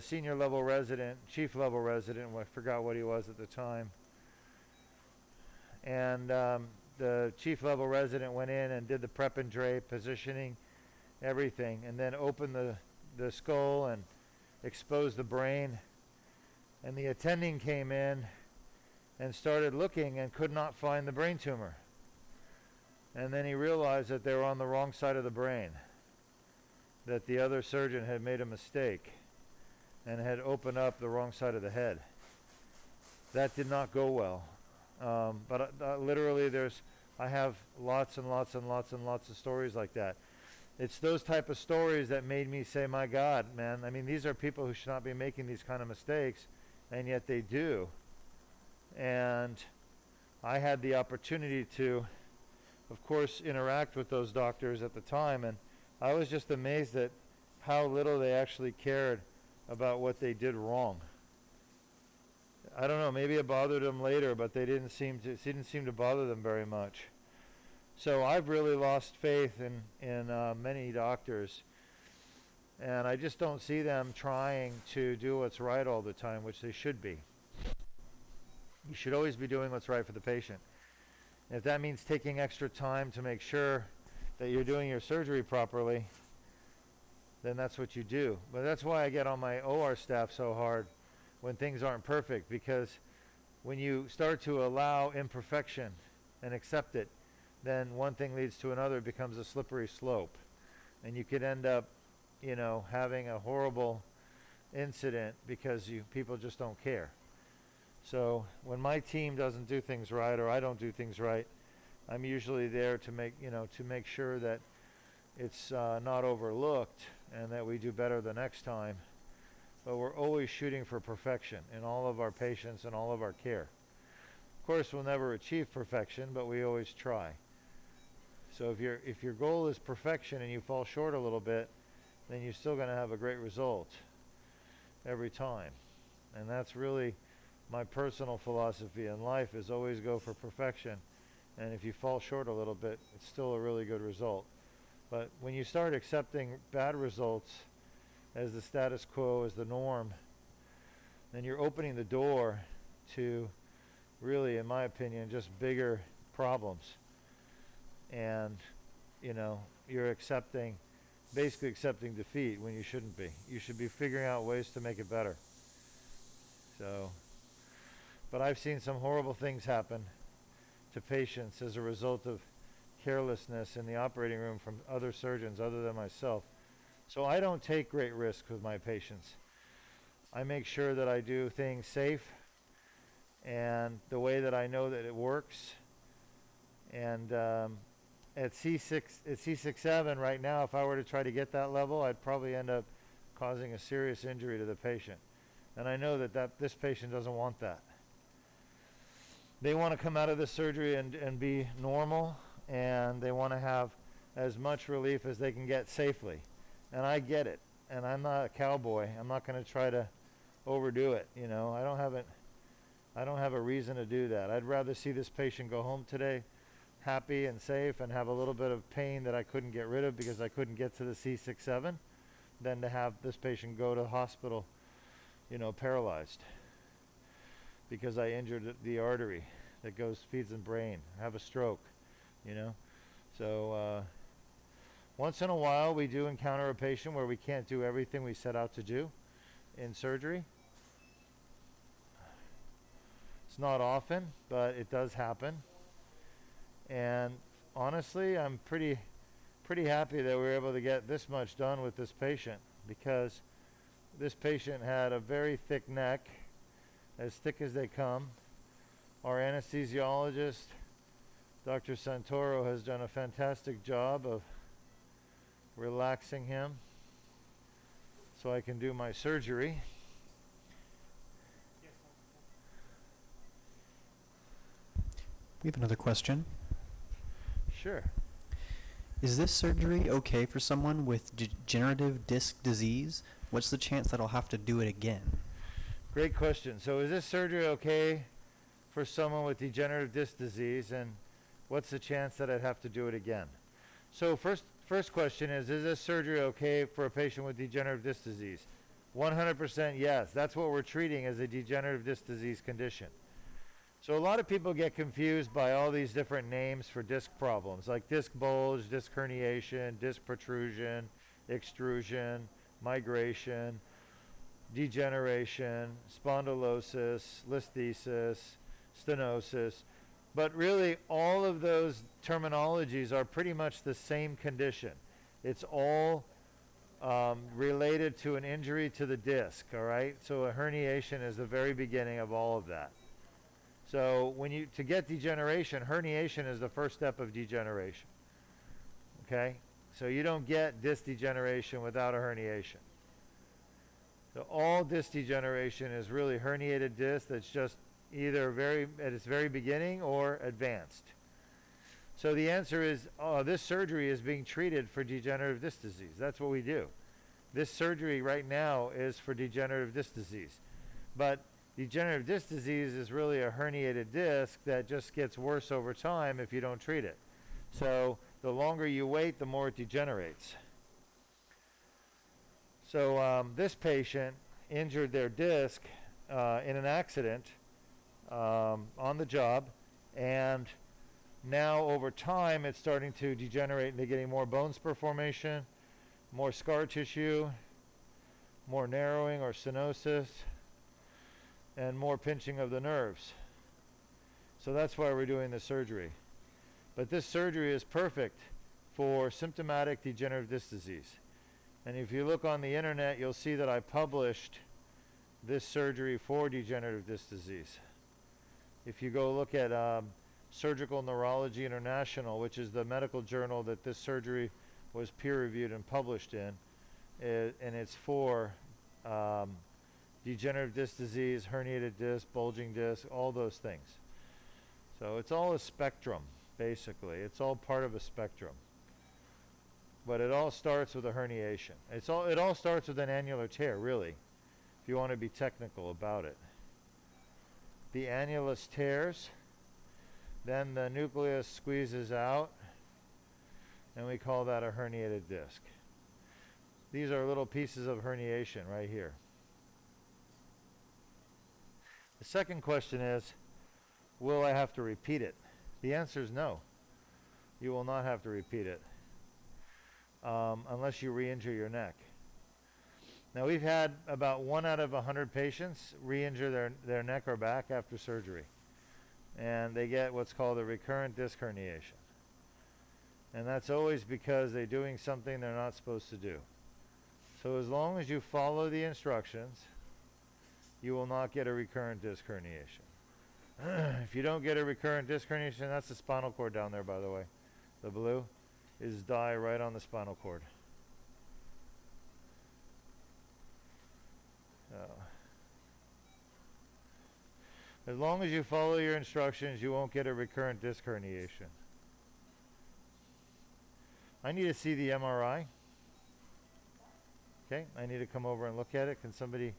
senior level resident, chief level resident, I forgot what he was at the time. And the chief level resident went in and did the prep and drape, positioning, everything, and then opened the skull and exposed the brain. And the attending came in and started looking and could not find the brain tumor. And then he realized that they were on the wrong side of the brain, that the other surgeon had made a mistake and had opened up the wrong side of the head. That did not go well. But literally I have lots and lots and lots and lots of stories like that. It's those type of stories that made me say, my God, man, I mean, these are people who should not be making these kind of mistakes, and yet they do. And I had the opportunity to, of course, interact with those doctors at the time, and I was just amazed at how little they actually cared about what they did wrong. I don't know, maybe it bothered them later, but it didn't seem to bother them very much. So I've really lost faith in many doctors, and I just don't see them trying to do what's right all the time, which they should be. You should always be doing what's right for the patient. If that means taking extra time to make sure that you're doing your surgery properly, then that's what you do. But that's why I get on my OR staff so hard when things aren't perfect, because when you start to allow imperfection and accept it, then one thing leads to another. It becomes a slippery slope, and you could end up, having a horrible incident because people just don't care. So when my team doesn't do things right, or I don't do things right, I'm usually there to make sure that it's not overlooked and that we do better the next time. But we're always shooting for perfection in all of our patients and all of our care. Of course, we'll never achieve perfection, but we always try. So if your goal is perfection and you fall short a little bit, then you're still going to have a great result every time. And that's really my personal philosophy in life, is always go for perfection. And if you fall short a little bit, it's still a really good result. But when you start accepting bad results as the status quo, as the norm, then you're opening the door to really, in my opinion, just bigger problems. And, you're basically accepting defeat when you shouldn't be. You should be figuring out ways to make it better. So, but I've seen some horrible things happen to patients as a result of carelessness in the operating room from other surgeons other than myself. So I don't take great risks with my patients. I make sure that I do things safe and the way that I know that it works. And at C6-7 right now, if I were to try to get that level, I'd probably end up causing a serious injury to the patient. And I know that this patient doesn't want that. they want to come out of the surgery and be normal, and they want to have as much relief as they can get safely. And I get it. And I'm not a cowboy. I'm not going to try to overdo it. You know, I don't have a reason to do that. I'd rather see this patient go home today happy and safe and have a little bit of pain that I couldn't get rid of because I couldn't get to the C6-7 than to have this patient go to the hospital, you know, paralyzed because I injured the artery that feeds the brain, have a stroke, you know. So once in a while we do encounter a patient where we can't do everything we set out to do in surgery. It's not often, but it does happen. And honestly, I'm pretty happy that we were able to get this much done with this patient, because this patient had a very thick neck, as thick as they come. Our anesthesiologist, Dr. Santoro, has done a fantastic job of relaxing him so I can do my surgery. We have another question. Sure. Is this surgery okay for someone with degenerative disc disease? What's the chance that I'll have to do it again? Great question. So is this surgery okay for someone with degenerative disc disease, and what's the chance that I'd have to do it again? So first question is this surgery okay for a patient with degenerative disc disease? 100% yes. That's what we're treating as a degenerative disc disease condition. So a lot of people get confused by all these different names for disc problems, like disc bulge, disc herniation, disc protrusion, extrusion, migration, degeneration, spondylosis, listhesis, stenosis. But really, all of those terminologies are pretty much the same condition. It's all related to an injury to the disc, all right? So a herniation is the very beginning of all of that. So to get degeneration, herniation is the first step of degeneration, okay? So you don't get disc degeneration without a herniation. So all disc degeneration is really herniated disc that's just either at its very beginning or advanced. So the answer is, this surgery is being treated for degenerative disc disease. That's what we do. This surgery right now is for degenerative disc disease. But degenerative disc disease is really a herniated disc that just gets worse over time if you don't treat it. So the longer you wait, the more it degenerates. So this patient injured their disc in an accident on the job, and now over time it's starting to degenerate, and they're getting more bone spur formation, more scar tissue, more narrowing or stenosis, and more pinching of the nerves. So that's why we're doing the surgery. But this surgery is perfect for symptomatic degenerative disc disease. And if you look on the internet, you'll see that I published this surgery for degenerative disc disease. If you go look at Surgical Neurology International, which is the medical journal that this surgery was peer-reviewed and published in, and it's for degenerative disc disease, herniated disc, bulging disc, all those things. So it's all a spectrum, basically. It's all part of a spectrum. But it all starts with a herniation. It all starts with an annular tear, really, if you want to be technical about it. The annulus tears, then the nucleus squeezes out, and we call that a herniated disc. These are little pieces of herniation right here. The second question is, will I have to repeat it? The answer is no. You will not have to repeat it unless you re-injure your neck. Now, we've had about 1 out of 100 patients re-injure their neck or back after surgery. And they get what's called a recurrent disc herniation. And that's always because they're doing something they're not supposed to do. So as long as you follow the instructions, you will not get a recurrent disc herniation. If you don't get a recurrent disc herniation, that's the spinal cord down there, by the way. The blue is dye right on the spinal cord. As long as you follow your instructions, you won't get a recurrent disc herniation. I need to see the MRI. Okay, I need to come over and look at it. Can somebody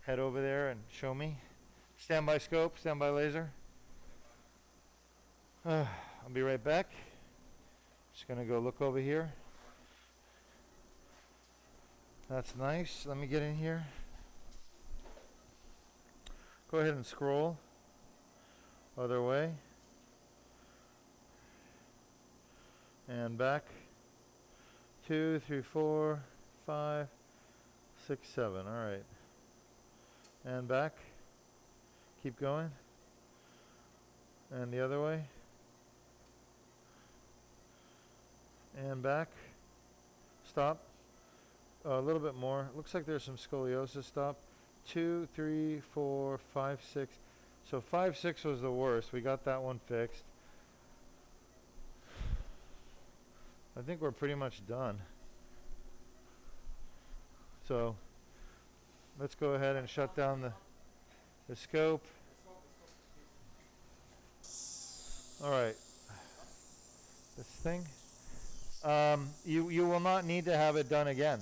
head over there and show me? Standby scope, standby laser. I'll be right back. Just gonna go look over here. That's nice. Let me get in here. Go ahead and scroll. Other way. And back. 2, 3, 4, 5, 6, 7. All right. And back. Keep going. And the other way. And back. Stop. A little bit more. Looks like there's some scoliosis. Stop. 2, 3, 4, 5, 6. So 5, 6 was the worst. We got that one fixed. I think we're pretty much done. So let's go ahead and shut down the scope. All right. This thing. You will not need to have it done again.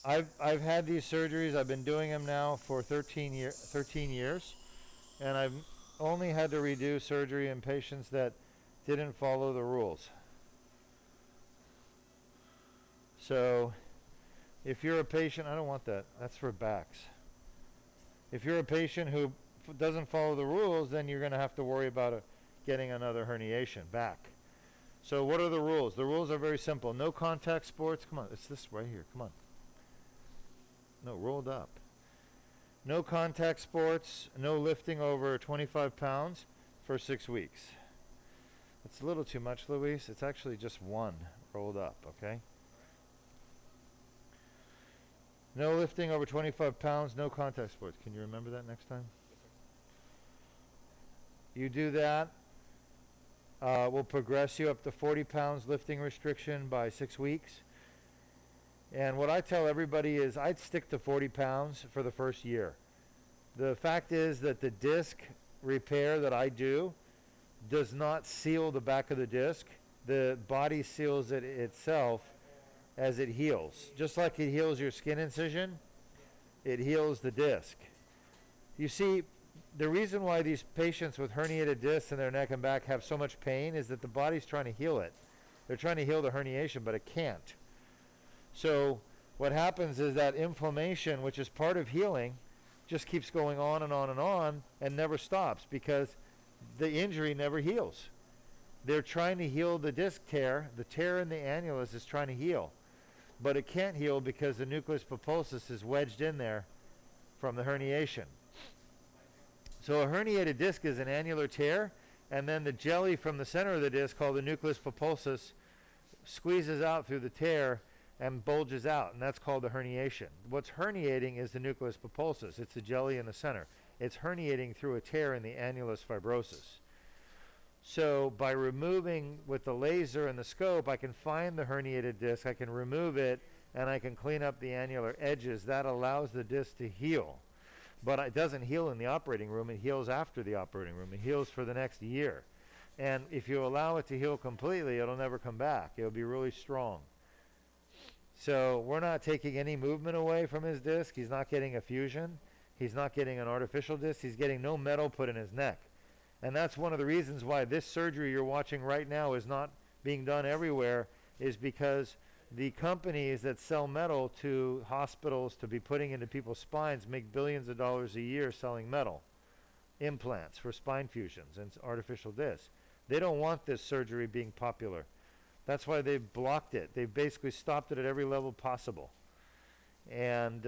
I've had these surgeries. I've been doing them now for 13 years, and I've only had to redo surgery in patients that didn't follow the rules. So if you're a patient, I don't want that. That's for backs. If you're a patient who doesn't follow the rules, then you're going to have to worry about getting another herniation back. So what are the rules? The rules are very simple. No contact sports. Come on, it's this right here. Come on. No, rolled up. No contact sports. No lifting over 25 pounds for 6 weeks. It's a little too much, Luis. It's actually just one rolled up, okay? No lifting over 25 pounds, no contact sports. Can you remember that next time? You do that, we'll progress you up to 40 pounds lifting restriction by 6 weeks. And what I tell everybody is I'd stick to 40 pounds for the first year. The fact is that the disc repair that I do does not seal the back of the disc. The body seals it itself as it heals. Just like it heals your skin incision, it heals the disc. You see, the reason why these patients with herniated discs in their neck and back have so much pain is that the body's trying to heal it. They're trying to heal the herniation, but it can't. So what happens is that inflammation, which is part of healing, just keeps going on and on and on and never stops because the injury never heals. They're trying to heal the disc tear. The tear in the annulus is trying to heal. But it can't heal because the nucleus pulposus is wedged in there from the herniation. So a herniated disc is an annular tear, and then the jelly from the center of the disc, called the nucleus pulposus, squeezes out through the tear and bulges out, and that's called the herniation. What's herniating is the nucleus pulposus. It's the jelly in the center. It's herniating through a tear in the annulus fibrosus. So by removing with the laser and the scope, I can find the herniated disc, I can remove it, and I can clean up the annular edges. That allows the disc to heal. But it doesn't heal in the operating room, it heals after the operating room. It heals for the next year. And if you allow it to heal completely, it'll never come back. It'll be really strong. So we're not taking any movement away from his disc. He's not getting a fusion. He's not getting an artificial disc. He's getting no metal put in his neck. And that's one of the reasons why this surgery you're watching right now is not being done everywhere, is because the companies that sell metal to hospitals to be putting into people's spines make billions of dollars a year selling metal implants for spine fusions and artificial discs. They don't want this surgery being popular. That's why they've blocked it. They've basically stopped it at every level possible. And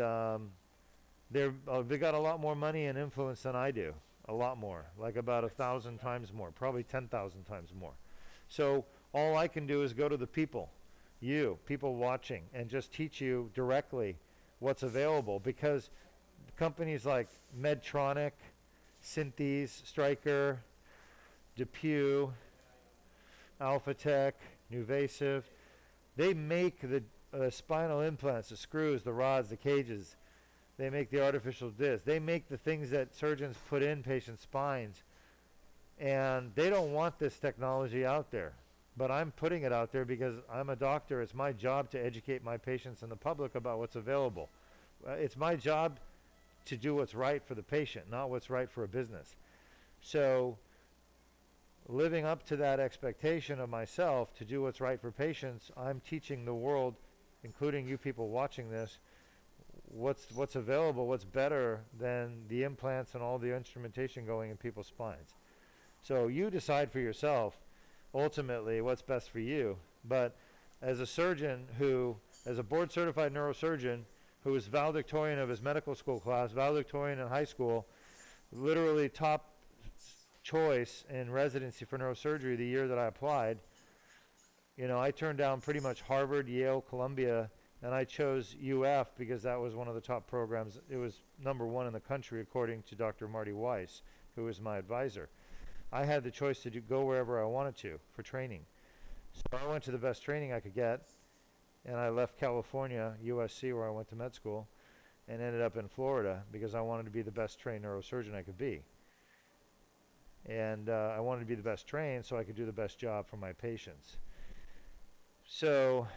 they got a lot more money and influence than I do. A lot more, like about 1,000 times more, probably 10,000 times more. So all I can do is go to the people, you, people watching, and just teach you directly what's available, because companies like Medtronic, Synthes, Stryker, Deuk, Alphatec, Nuvasive, they make the spinal implants, the screws, the rods, the cages. They make the artificial disc. They make the things that surgeons put in patients' spines. And they don't want this technology out there. But I'm putting it out there because I'm a doctor. It's my job to educate my patients and the public about what's available. It's my job to do what's right for the patient, not what's right for a business. So living up to that expectation of myself to do what's right for patients, I'm teaching the world, including you people watching this, what's available, what's better than the implants and all the instrumentation going in people's spines. So you decide for yourself ultimately what's best for you. But as a surgeon as a board certified neurosurgeon who was valedictorian of his medical school class, valedictorian in high school, literally top choice in residency for neurosurgery the year that I applied, I turned down pretty much Harvard, Yale, Columbia, and I chose UF because that was one of the top programs. It was #1 in the country according to Dr. Marty Weiss, who was my advisor. I had the choice to go wherever I wanted to for training. So I went to the best training I could get, and I left California, USC, where I went to med school, and ended up in Florida because I wanted to be the best trained neurosurgeon I could be. And I wanted to be the best trained so I could do the best job for my patients. So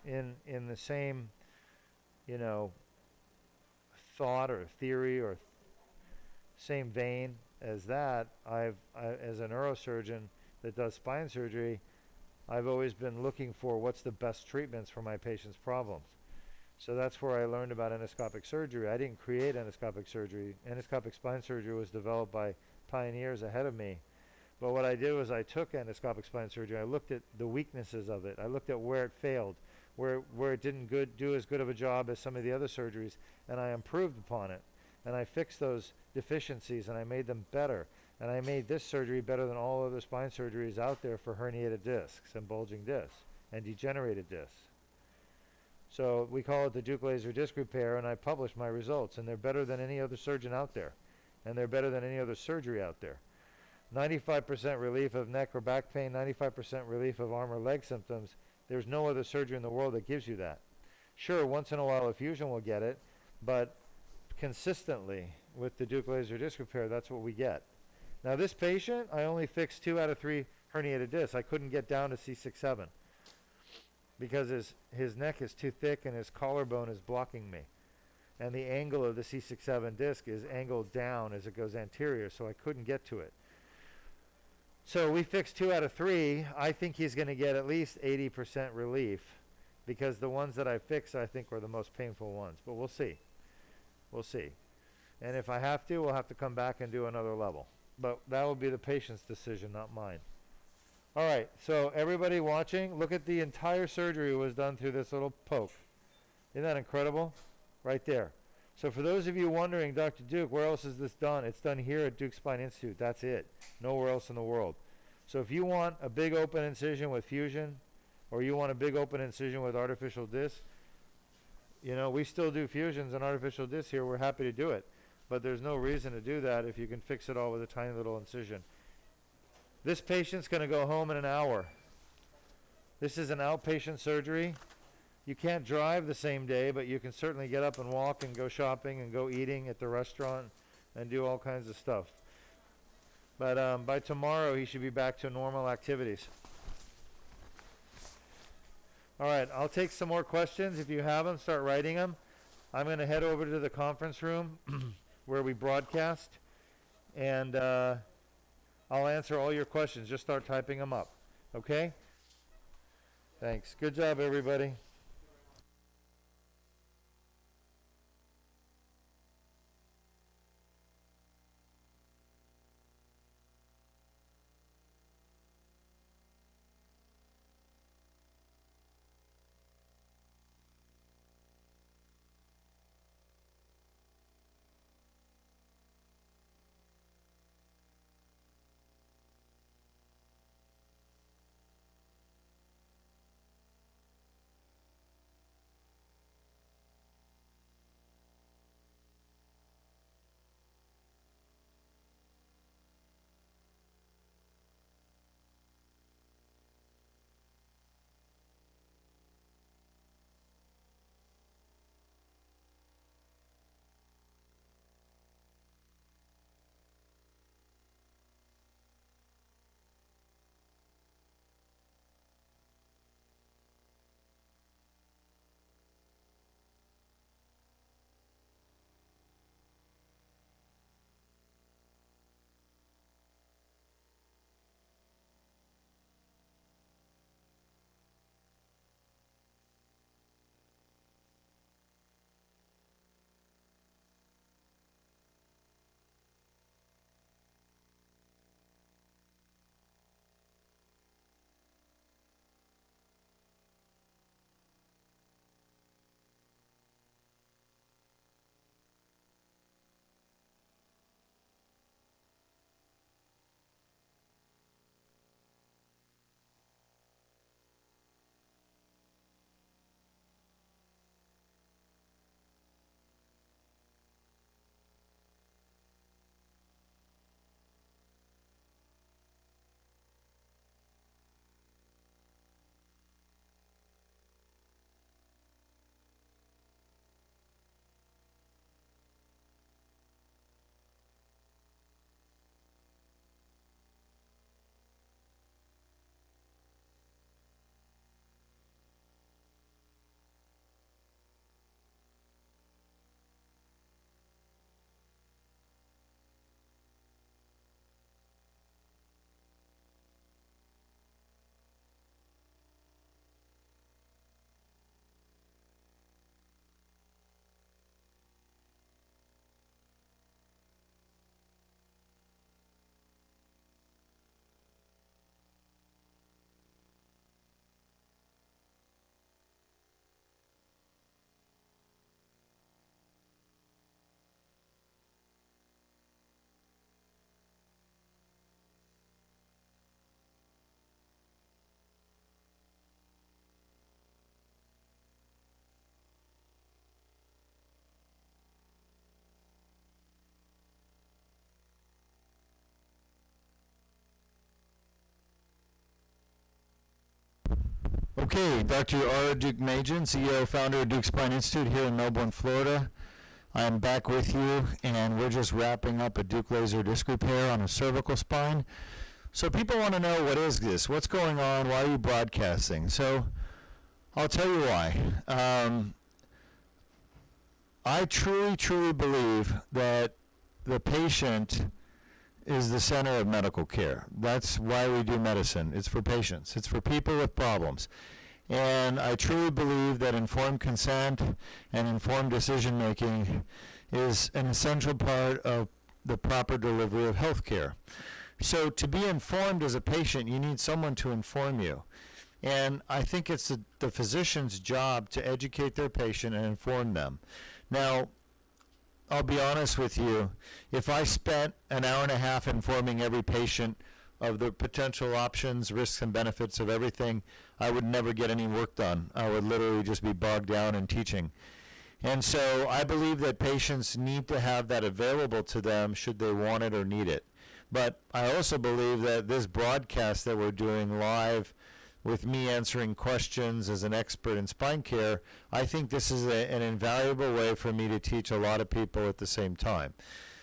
in the same, thought or theory or same vein as that, as a neurosurgeon that does spine surgery, I've always been looking for what's the best treatments for my patients' problems. So that's where I learned about endoscopic surgery. I didn't create endoscopic surgery. Endoscopic spine surgery was developed by pioneers ahead of me. But what I did was I took endoscopic spine surgery. I looked at the weaknesses of it. I looked at where it failed, where it didn't do as good of a job as some of the other surgeries, and I improved upon it. And I fixed those deficiencies, and I made them better. And I made this surgery better than all other spine surgeries out there for herniated discs and bulging discs and degenerated discs. So we call it the Deuk laser disc repair, and I published my results, and they're better than any other surgeon out there, and they're better than any other surgery out there. 95% relief of neck or back pain, 95% relief of arm or leg symptoms. There's no other surgery in the world that gives you that. Sure, once in a while a fusion will get it, but consistently with the Deuk laser disc repair, that's what we get. Now this patient, I only fixed 2 out of 3 herniated discs. I couldn't get down to C6-7 because his neck is too thick and his collarbone is blocking me. And the angle of the C6-7 disc is angled down as it goes anterior, so I couldn't get to it. So we fixed 2 out of 3. I think he's going to get at least 80% relief because the ones that I fixed, I think, were the most painful ones. But we'll see. We'll see. And if I have to, we'll have to come back and do another level. But that will be the patient's decision, not mine. All right, so everybody watching, look at the entire surgery was done through this little poke. Isn't that incredible? Right there. So for those of you wondering, Dr. Deuk, where else is this done? It's done here at Duke Spine Institute. That's it. Nowhere else in the world. So if you want a big open incision with fusion, or you want a big open incision with artificial disc, we still do fusions and artificial discs here. We're happy to do it. But there's no reason to do that if you can fix it all with a tiny little incision. This patient's going to go home in an hour. This is an outpatient surgery. You can't drive the same day, but you can certainly get up and walk and go shopping and go eating at the restaurant and do all kinds of stuff. But by tomorrow, he should be back to normal activities. All right, I'll take some more questions. If you have them, start writing them. I'm going to head over to the conference room where we broadcast, and I'll answer all your questions. Just start typing them up, okay? Thanks. Good job, everybody. Okay, Dr. R. Deuk Majan, CEO, founder of Duke Spine Institute here in Melbourne, Florida. I'm back with you, and we're just wrapping up a Duke laser disc repair on a cervical spine. So people want to know, what is this? What's going on? Why are you broadcasting? So I'll tell you why. I truly believe that the patient is the center of medical care. That's why we do medicine. It's for patients. It's for people with problems. And I truly believe that informed consent and informed decision making is an essential part of the proper delivery of health care. So to be informed as a patient, you need someone to inform you. And I think it's the physician's job to educate their patient and inform them. Now, I'll be honest with you, if I spent an hour and a half informing every patient of the potential options, risks, and benefits of everything, I would never get any work done. I would literally just be bogged down in teaching. And so I believe that patients need to have that available to them should they want it or need it. But I also believe that this broadcast that we're doing live with me answering questions as an expert in spine care, I think this is an invaluable way for me to teach a lot of people at the same time.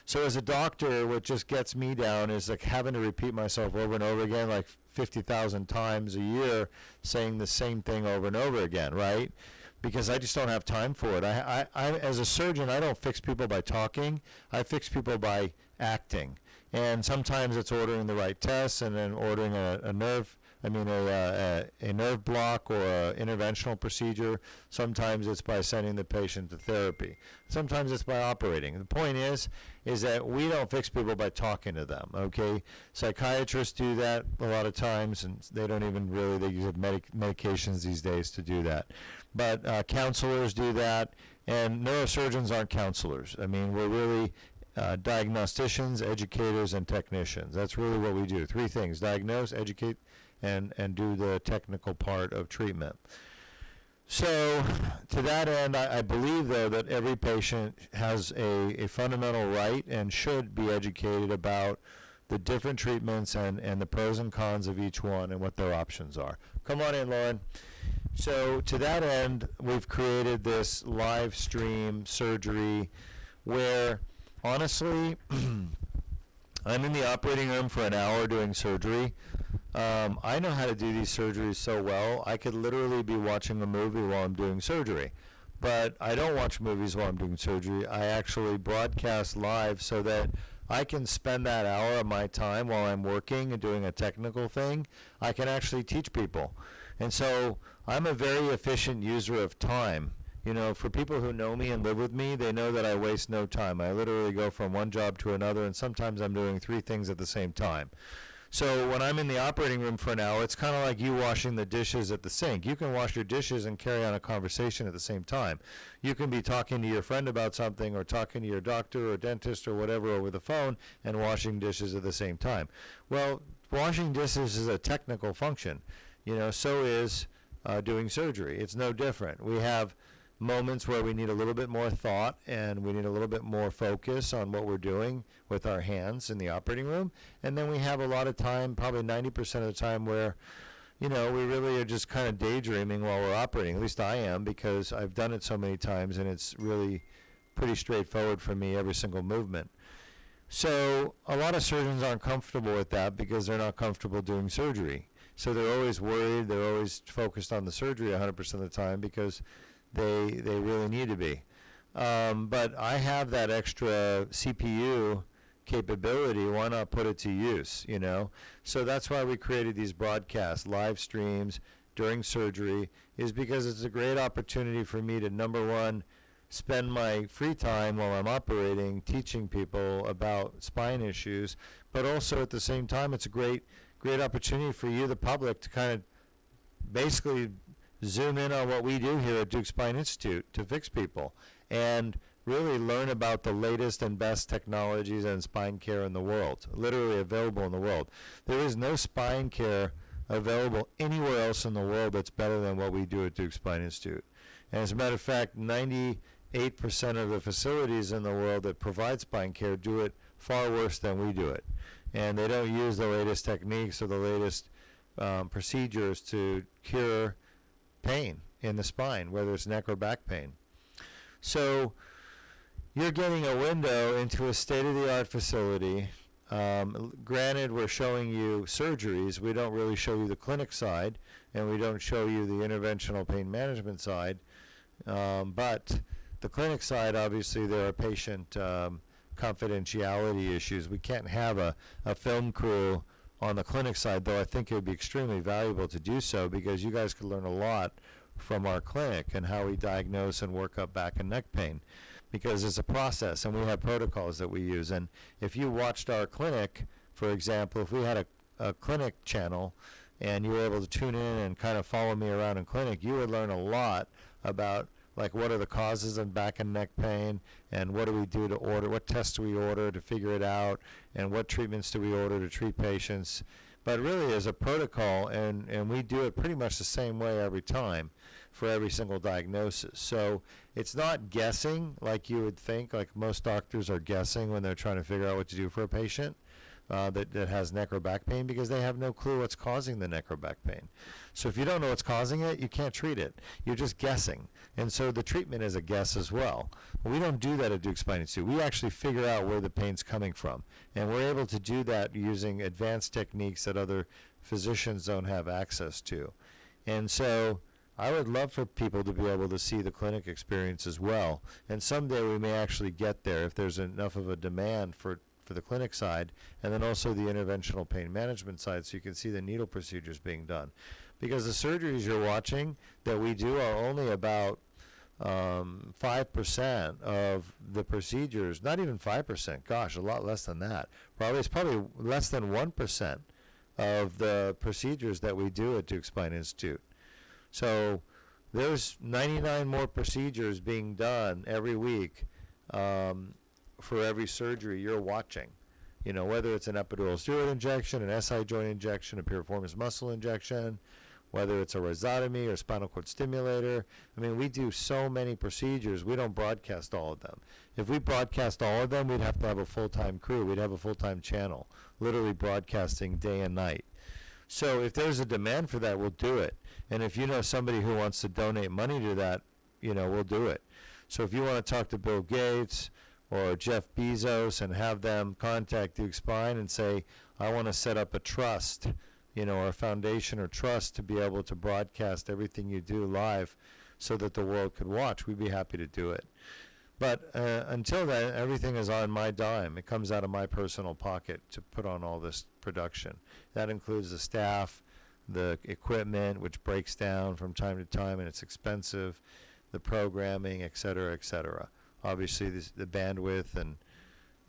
So as a doctor, what just gets me down is like having to repeat myself over and over again, like 50,000 times a year, saying the same thing over and over again, right? Because I just don't have time for it. I as a surgeon, I don't fix people by talking. I fix people by acting. And sometimes it's ordering the right tests and then ordering a nerve block or an interventional procedure. Sometimes it's by sending the patient to therapy. Sometimes it's by operating. The point is that we don't fix people by talking to them, okay? Psychiatrists do that a lot of times, and they don't even really, they use medications these days to do that. But counselors do that, and neurosurgeons aren't counselors. I mean, we're really diagnosticians, educators, and technicians. That's really what we do. Three things: diagnose, educate, and do the technical part of treatment. So to that end, I believe, though, that every patient has a fundamental right and should be educated about the different treatments and the pros and cons of each one and what their options are. Come on in, Lauren. So to that end, we've created this live stream surgery where, honestly, I'm in the operating room for an hour doing surgery. I know how to do these surgeries so well, I could literally be watching a movie while I'm doing surgery. But I don't watch movies while I'm doing surgery. I actually broadcast live so that I can spend that hour of my time while I'm working and doing a technical thing. I can actually teach people. And so I'm a very efficient user of time. You know, for people who know me and live with me, they know that I waste no time. I literally go from one job to another, and sometimes I'm doing 3 things at the same time. So when I'm in the operating room for an hour, it's kind of like you washing the dishes at the sink. You can wash your dishes and carry on a conversation at the same time. You can be talking to your friend about something, or talking to your doctor or dentist or whatever over the phone, and washing dishes at the same time. Well, washing dishes is a technical function. You know, so is doing surgery. It's no different. We have moments where we need a little bit more thought and we need a little bit more focus on what we're doing with our hands in the operating room. And then we have a lot of time, probably 90% of the time, where, you know, we really are just kind of daydreaming while we're operating. At least I am, because I've done it so many times and it's really pretty straightforward for me, every single movement. So a lot of surgeons aren't comfortable with that because they're not comfortable doing surgery. So they're always worried, they're always focused on the surgery 100% of the time because they really need to be. But I have that extra CPU capability. Why not put it to use, you know? So that's why we created these broadcasts, live streams during surgery, is because it's a great opportunity for me to, number one, spend my free time while I'm operating teaching people about spine issues, but also at the same time it's a great opportunity for you, the public, to kind of basically zoom in on what we do here at Duke Spine Institute to fix people and really learn about the latest and best technologies and spine care in the world, literally available in the world. There is no spine care available anywhere else in the world that's better than what we do at Duke Spine Institute. And as a matter of fact, 98% of the facilities in the world that provide spine care do it far worse than we do it. And they don't use the latest techniques or the latest procedures to cure pain in the spine, whether it's neck or back pain. So you're getting a window into a state-of-the-art facility. Granted, we're showing you surgeries. We don't really show you the clinic side, and we don't show you the interventional pain management side. But the clinic side, obviously, there are patient confidentiality issues. We can't have a film crew on the clinic side, though I think it would be extremely valuable to do so, because you guys could learn a lot from our clinic and how we diagnose and work up back and neck pain, because it's a process and we have protocols that we use. And if you watched our clinic, for example, if we had a clinic channel and you were able to tune in and kind of follow me around in clinic, you would learn a lot about, like, what are the causes of back and neck pain, and what do we do to order, what tests do we order to figure it out, and what treatments do we order to treat patients. But really, as a protocol, and we do it pretty much the same way every time for every single diagnosis. So it's not guessing like you would think, like most doctors are guessing when they're trying to figure out what to do for a patient that has neck or back pain, because they have no clue what's causing the neck or back pain. So if you don't know what's causing it, you can't treat it. You're just guessing. And so the treatment is a guess as well. We don't do that at Deuks Spine Institute. We actually figure out where the pain's coming from. And we're able to do that using advanced techniques that other physicians don't have access to. And so I would love for people to be able to see the clinic experience as well. And someday we may actually get there if there's enough of a demand for the clinic side, and then also the interventional pain management side, so you can see the needle procedures being done. Because the surgeries you're watching that we do are only about 5% of the procedures, not even 5%, gosh, a lot less than that. It's probably less than 1% of the procedures that we do at Deuks Spine Institute. So there's 99 more procedures being done every week for every surgery you're watching. You know, whether it's an epidural steroid injection, an SI joint injection, a piriformis muscle injection, whether it's a rhizotomy or spinal cord stimulator. I mean, we do so many procedures, we don't broadcast all of them. If we broadcast all of them, we'd have to have a full-time crew. We'd have a full-time channel, literally broadcasting day and night. So if there's a demand for that, we'll do it. And if you know somebody who wants to donate money to that, you know, we'll do it. So if you want to talk to Bill Gates or Jeff Bezos and have them contact Deuks Spine and say, I want to set up a trust, you know, or a foundation or trust to be able to broadcast everything you do live so that the world could watch, we'd be happy to do it. But until then, everything is on my dime. It comes out of my personal pocket to put on all this production. That includes the staff, the equipment, which breaks down from time to time and it's expensive, the programming, et cetera, et cetera. Obviously, the bandwidth and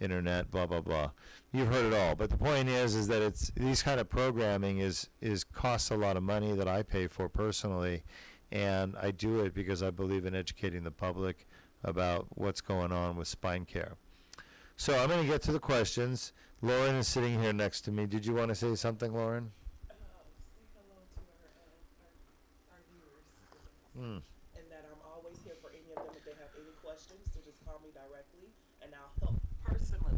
internet, blah, blah, blah. You've heard it all. But the point is that it's these kind of programming is costs a lot of money that I pay for personally, and I do it because I believe in educating the public about what's going on with spine care. So I'm going to get to the questions. Lauren is sitting here next to me. Did you want to say something, Lauren? Say hello to our viewers. And that I'm always here for any of them if they have any questions, so just call me directly and I'll help personally.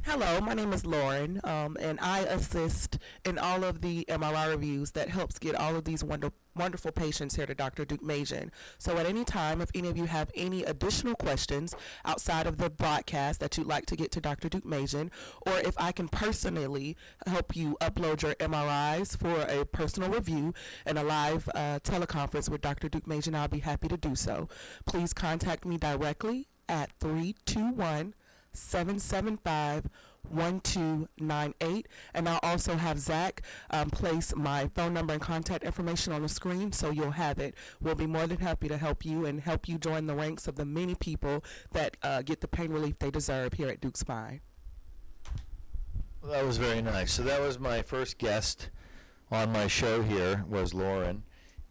Hello, my name is Lauren, and I assist in all of the MRI reviews that helps get all of these wonderful patients here to Dr. Duke Majan. So at any time, if any of you have any additional questions outside of the broadcast that you'd like to get to Dr. Duke Majan, or if I can personally help you upload your MRIs for a personal review and a live teleconference with Dr. Duke Majan, I'll be happy to do so. Please contact me directly at 321-775-1298, and I'll also have Zach place my phone number and contact information on the screen so you'll have it. We'll be more than happy to help you and help you join the ranks of the many people that get the pain relief they deserve here at Deuks Spine. Well, that was very nice. So that was my first guest on my show here, was Lauren.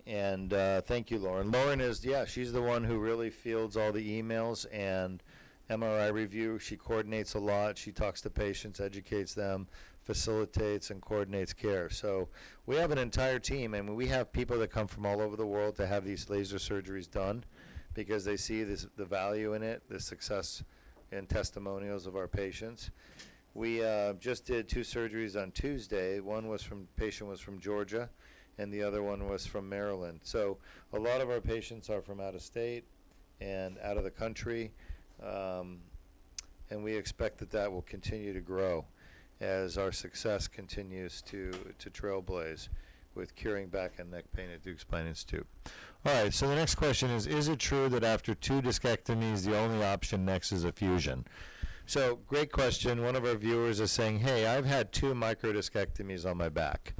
And thank you, Lauren. Lauren is, she's the one who really fields all the emails and MRI review. She coordinates a lot. She talks to patients, educates them, facilitates and coordinates care. So we have an entire team, and we have people that come from all over the world to have these laser surgeries done because they see the value in it, the success and testimonials of our patients. We just did 2 surgeries on Tuesday. One was patient was from Georgia, and the other one was from Maryland. So a lot of our patients are from out of state and out of the country, and we expect that that will continue to grow as our success continues to trailblaze with curing back and neck pain at Duke Spine Institute. All right, so the next question is it true that after 2 discectomies, the only option next is a fusion? So, great question. One of our viewers is saying, hey, I've had 2 microdiscectomies on my back,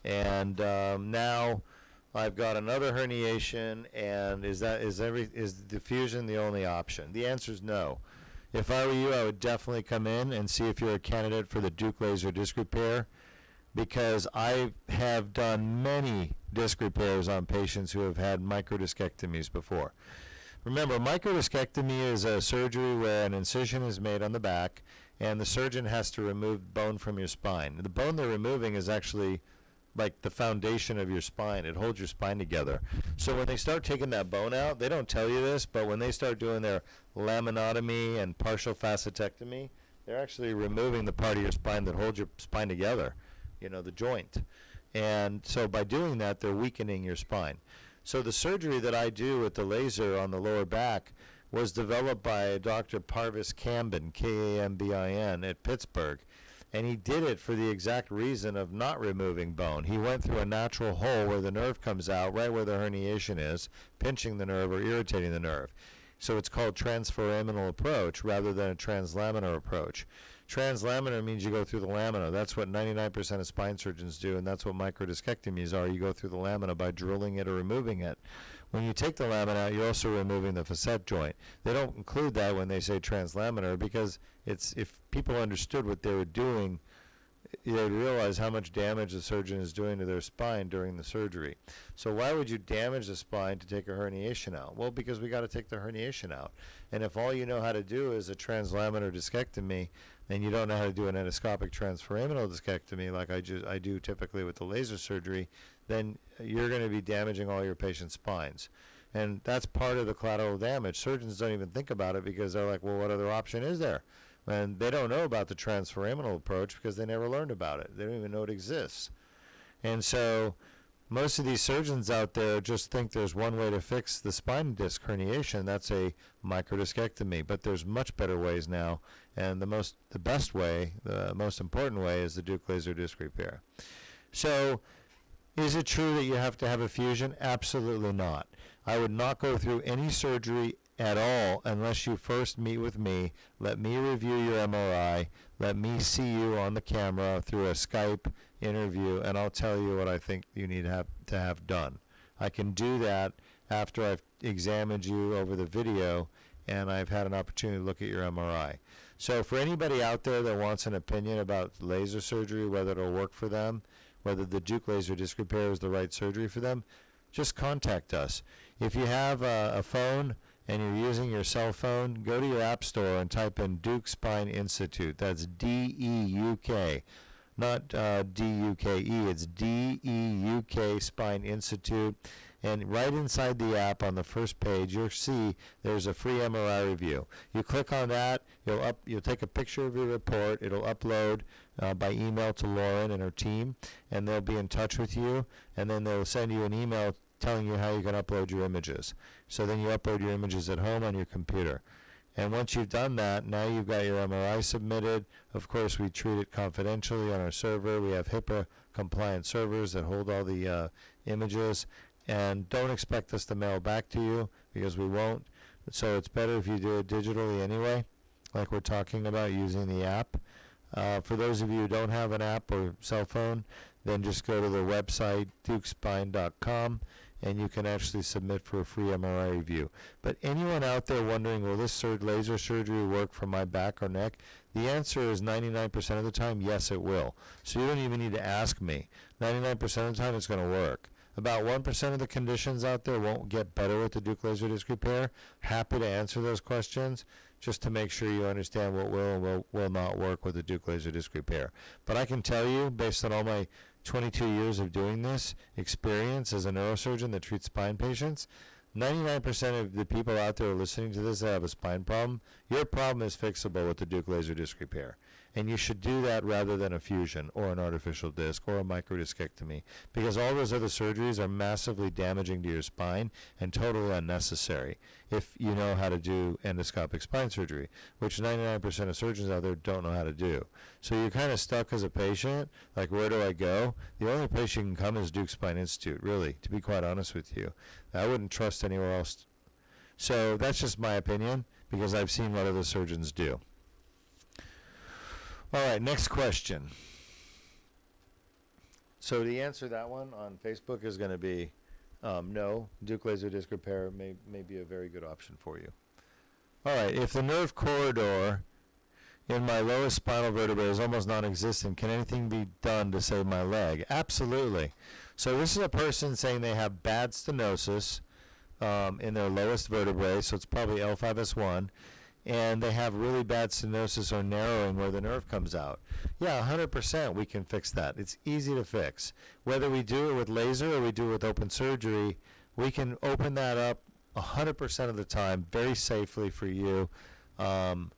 and now I've got another herniation, and is the fusion the only option? The answer is no. If I were you, I would definitely come in and see if you're a candidate for the Deuk laser disc repair, because I have done many disc repairs on patients who have had microdiscectomies before. Remember, microdiscectomy is a surgery where an incision is made on the back and the surgeon has to remove bone from your spine. The bone they're removing is actually like the foundation of your spine. It holds your spine together. So when they start taking that bone out, they don't tell you this, but when they start doing their laminotomy and partial facetectomy, they're actually removing the part of your spine that holds your spine together, you know, the joint. And so by doing that, they're weakening your spine. So the surgery that I do with the laser on the lower back was developed by Dr. Parvis Cambin, K-A-M-B-I-N, at Pittsburgh. And he did it for the exact reason of not removing bone. He went through a natural hole where the nerve comes out, right where the herniation is, pinching the nerve or irritating the nerve. So it's called transforaminal approach rather than a translaminar approach. Translaminar means you go through the lamina. That's what 99% of spine surgeons do, and that's what microdiscectomies are. You go through the lamina by drilling it or removing it. When you take the lamina out, you're also removing the facet joint. They don't include that when they say translaminar because if people understood what they were doing, they'd realize how much damage the surgeon is doing to their spine during the surgery. So why would you damage the spine to take a herniation out? Well, because we got to take the herniation out. And if all you know how to do is a translaminar discectomy, and you don't know how to do an endoscopic transforaminal discectomy like I do typically with the laser surgery, then you're going to be damaging all your patients' spines. And that's part of the collateral damage. Surgeons don't even think about it because they're like, well, what other option is there? And they don't know about the transforaminal approach because they never learned about it. They don't even know it exists. And so most of these surgeons out there just think there's one way to fix the spine disc herniation. That's a microdiscectomy. But there's much better ways now. And the best way, the most important way, is the Deuk laser disc repair. So is it true that you have to have a fusion? Absolutely not. I would not go through any surgery at all unless you first meet with me. Let me review your MRI. Let me see you on the camera through a Skype interview, and I'll tell you what I think you need to have done. I can do that after I've examined you over the video and I've had an opportunity to look at your MRI. So for anybody out there that wants an opinion about laser surgery, whether it'll work for them, whether the Deuk laser disc repair is the right surgery for them, just contact us. If you have a phone and you're using your cell phone, go to your app store and type in Deuk Spine Institute. That's D-E-U-K, not D-U-K-E. It's D-E-U-K Spine Institute. And right inside the app on the first page, you'll see there's a free MRI review. You click on that, you'll take a picture of your report. It'll upload by email to Lauren and her team, and they'll be in touch with you. And then they'll send you an email telling you how you can upload your images. So then you upload your images at home on your computer. And once you've done that, now you've got your MRI submitted. Of course, we treat it confidentially on our server. We have HIPAA-compliant servers that hold all the images. And don't expect us to mail back to you because we won't. So it's better if you do it digitally anyway, like we're talking about using the app. For those of you who don't have an app or cell phone, then just go to the website, dukespine.com, and you can actually submit for a free MRI review. But anyone out there wondering, will this laser surgery work for my back or neck? The answer is 99% of the time, yes, it will. So you don't even need to ask me. 99% of the time, it's going to work. About 1% of the conditions out there won't get better with the Deuk laser disc repair. Happy to answer those questions just to make sure you understand what will and will not work with the Deuk laser disc repair. But I can tell you, based on all my 22 years of doing this experience as a neurosurgeon that treats spine patients, 99% of the people out there listening to this that have a spine problem, Your problem is fixable with the Deuk laser disc repair. And you should do that rather than a fusion or an artificial disc or a microdiscectomy, because all those other surgeries are massively damaging to your spine and totally unnecessary if you know how to do endoscopic spine surgery, which 99% of surgeons out there don't know how to do. So you're kind of stuck as a patient, like, where do I go? The only place you can come is Duke Spine Institute, really, to be quite honest with you. I wouldn't trust anywhere else. So that's just my opinion, because I've seen what other surgeons do. All right, next question. So the answer to that one on Facebook is going to be no. Deuk laser disc repair may be a very good option for you. All right, if the nerve corridor in my lowest spinal vertebrae is almost non-existent, can anything be done to save my leg? Absolutely. So this is a person saying they have bad stenosis in their lowest vertebrae, so it's probably L5S1, and they have really bad stenosis or narrowing where the nerve comes out. Yeah, 100% we can fix that. It's easy to fix. Whether we do it with laser or we do it with open surgery, we can open that up 100% of the time very safely for you. The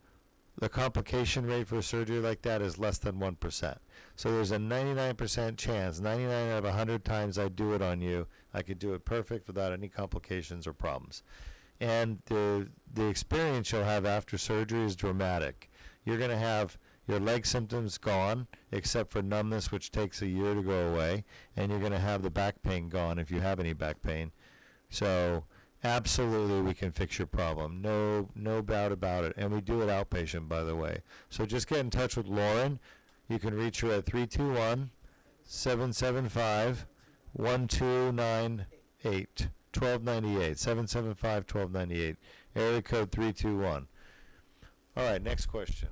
complication rate for a surgery like that is less than 1%. So there's a 99% chance, 99 out of 100 times I do it on you, I could do it perfect without any complications or problems. And the experience you'll have after surgery is dramatic. You're going to have your leg symptoms gone, except for numbness, which takes a year to go away, and you're going to have the back pain gone if you have any back pain. So absolutely we can fix your problem. No doubt about it. And we do it outpatient, by the way. So just get in touch with Lauren. You can reach her at 321-775-1298. 1298, 775-1298, area code 321. All right, next question.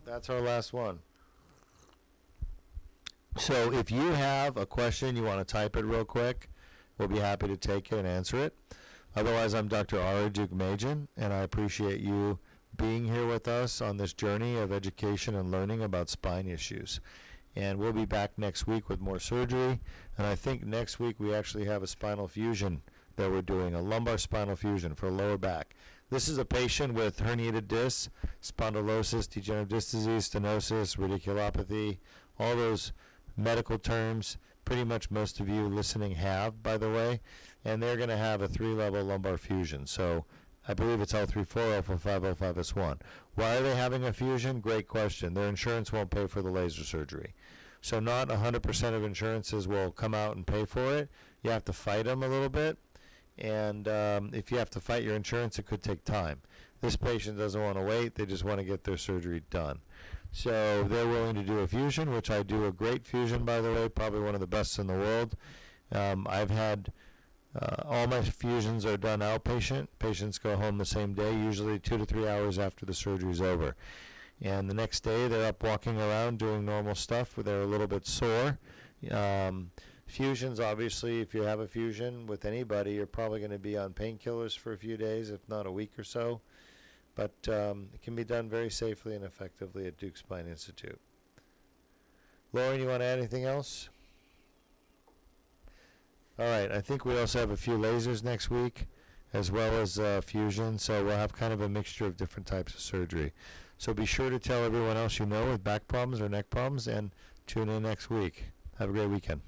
That's our last one. So if you have a question, you want to type it real quick, we'll be happy to take it and answer it. Otherwise, I'm Dr. Ara Deuk-Majan, and I appreciate you being here with us on this journey of education and learning about spine issues. And we'll be back next week with more surgery. And I think next week we actually have a spinal fusion that we're doing, a lumbar spinal fusion for lower back. This is a patient with herniated discs, spondylosis, degenerative disc disease, stenosis, radiculopathy, all those medical terms pretty much most of you listening have, by the way. And they're going to have a 3-level lumbar fusion. So I believe it's L34, L45, L5S1. Why are they having a fusion? Great question. Their insurance won't pay for the laser surgery. So not 100% of insurances will come out and pay for it. You have to fight them a little bit. And if you have to fight your insurance, it could take time. This patient doesn't want to wait. They just want to get their surgery done. So they're willing to do a fusion, which I do a great fusion, by the way, probably one of the best in the world. I've had all my fusions are done outpatient. Patients go home the same day, usually 2 to 3 hours after the surgery is over. And the next day, they're up walking around doing normal stuff. They're a little bit sore. Fusions, obviously, if you have a fusion with anybody, you're probably going to be on painkillers for a few days, if not a week or so. But it can be done very safely and effectively at Duke Spine Institute. Lauren, you want to add anything else? All right, I think we also have a few lasers next week, as well as fusion, so we'll have kind of a mixture of different types of surgery. So be sure to tell everyone else you know with back problems or neck problems, and tune in next week. Have a great weekend.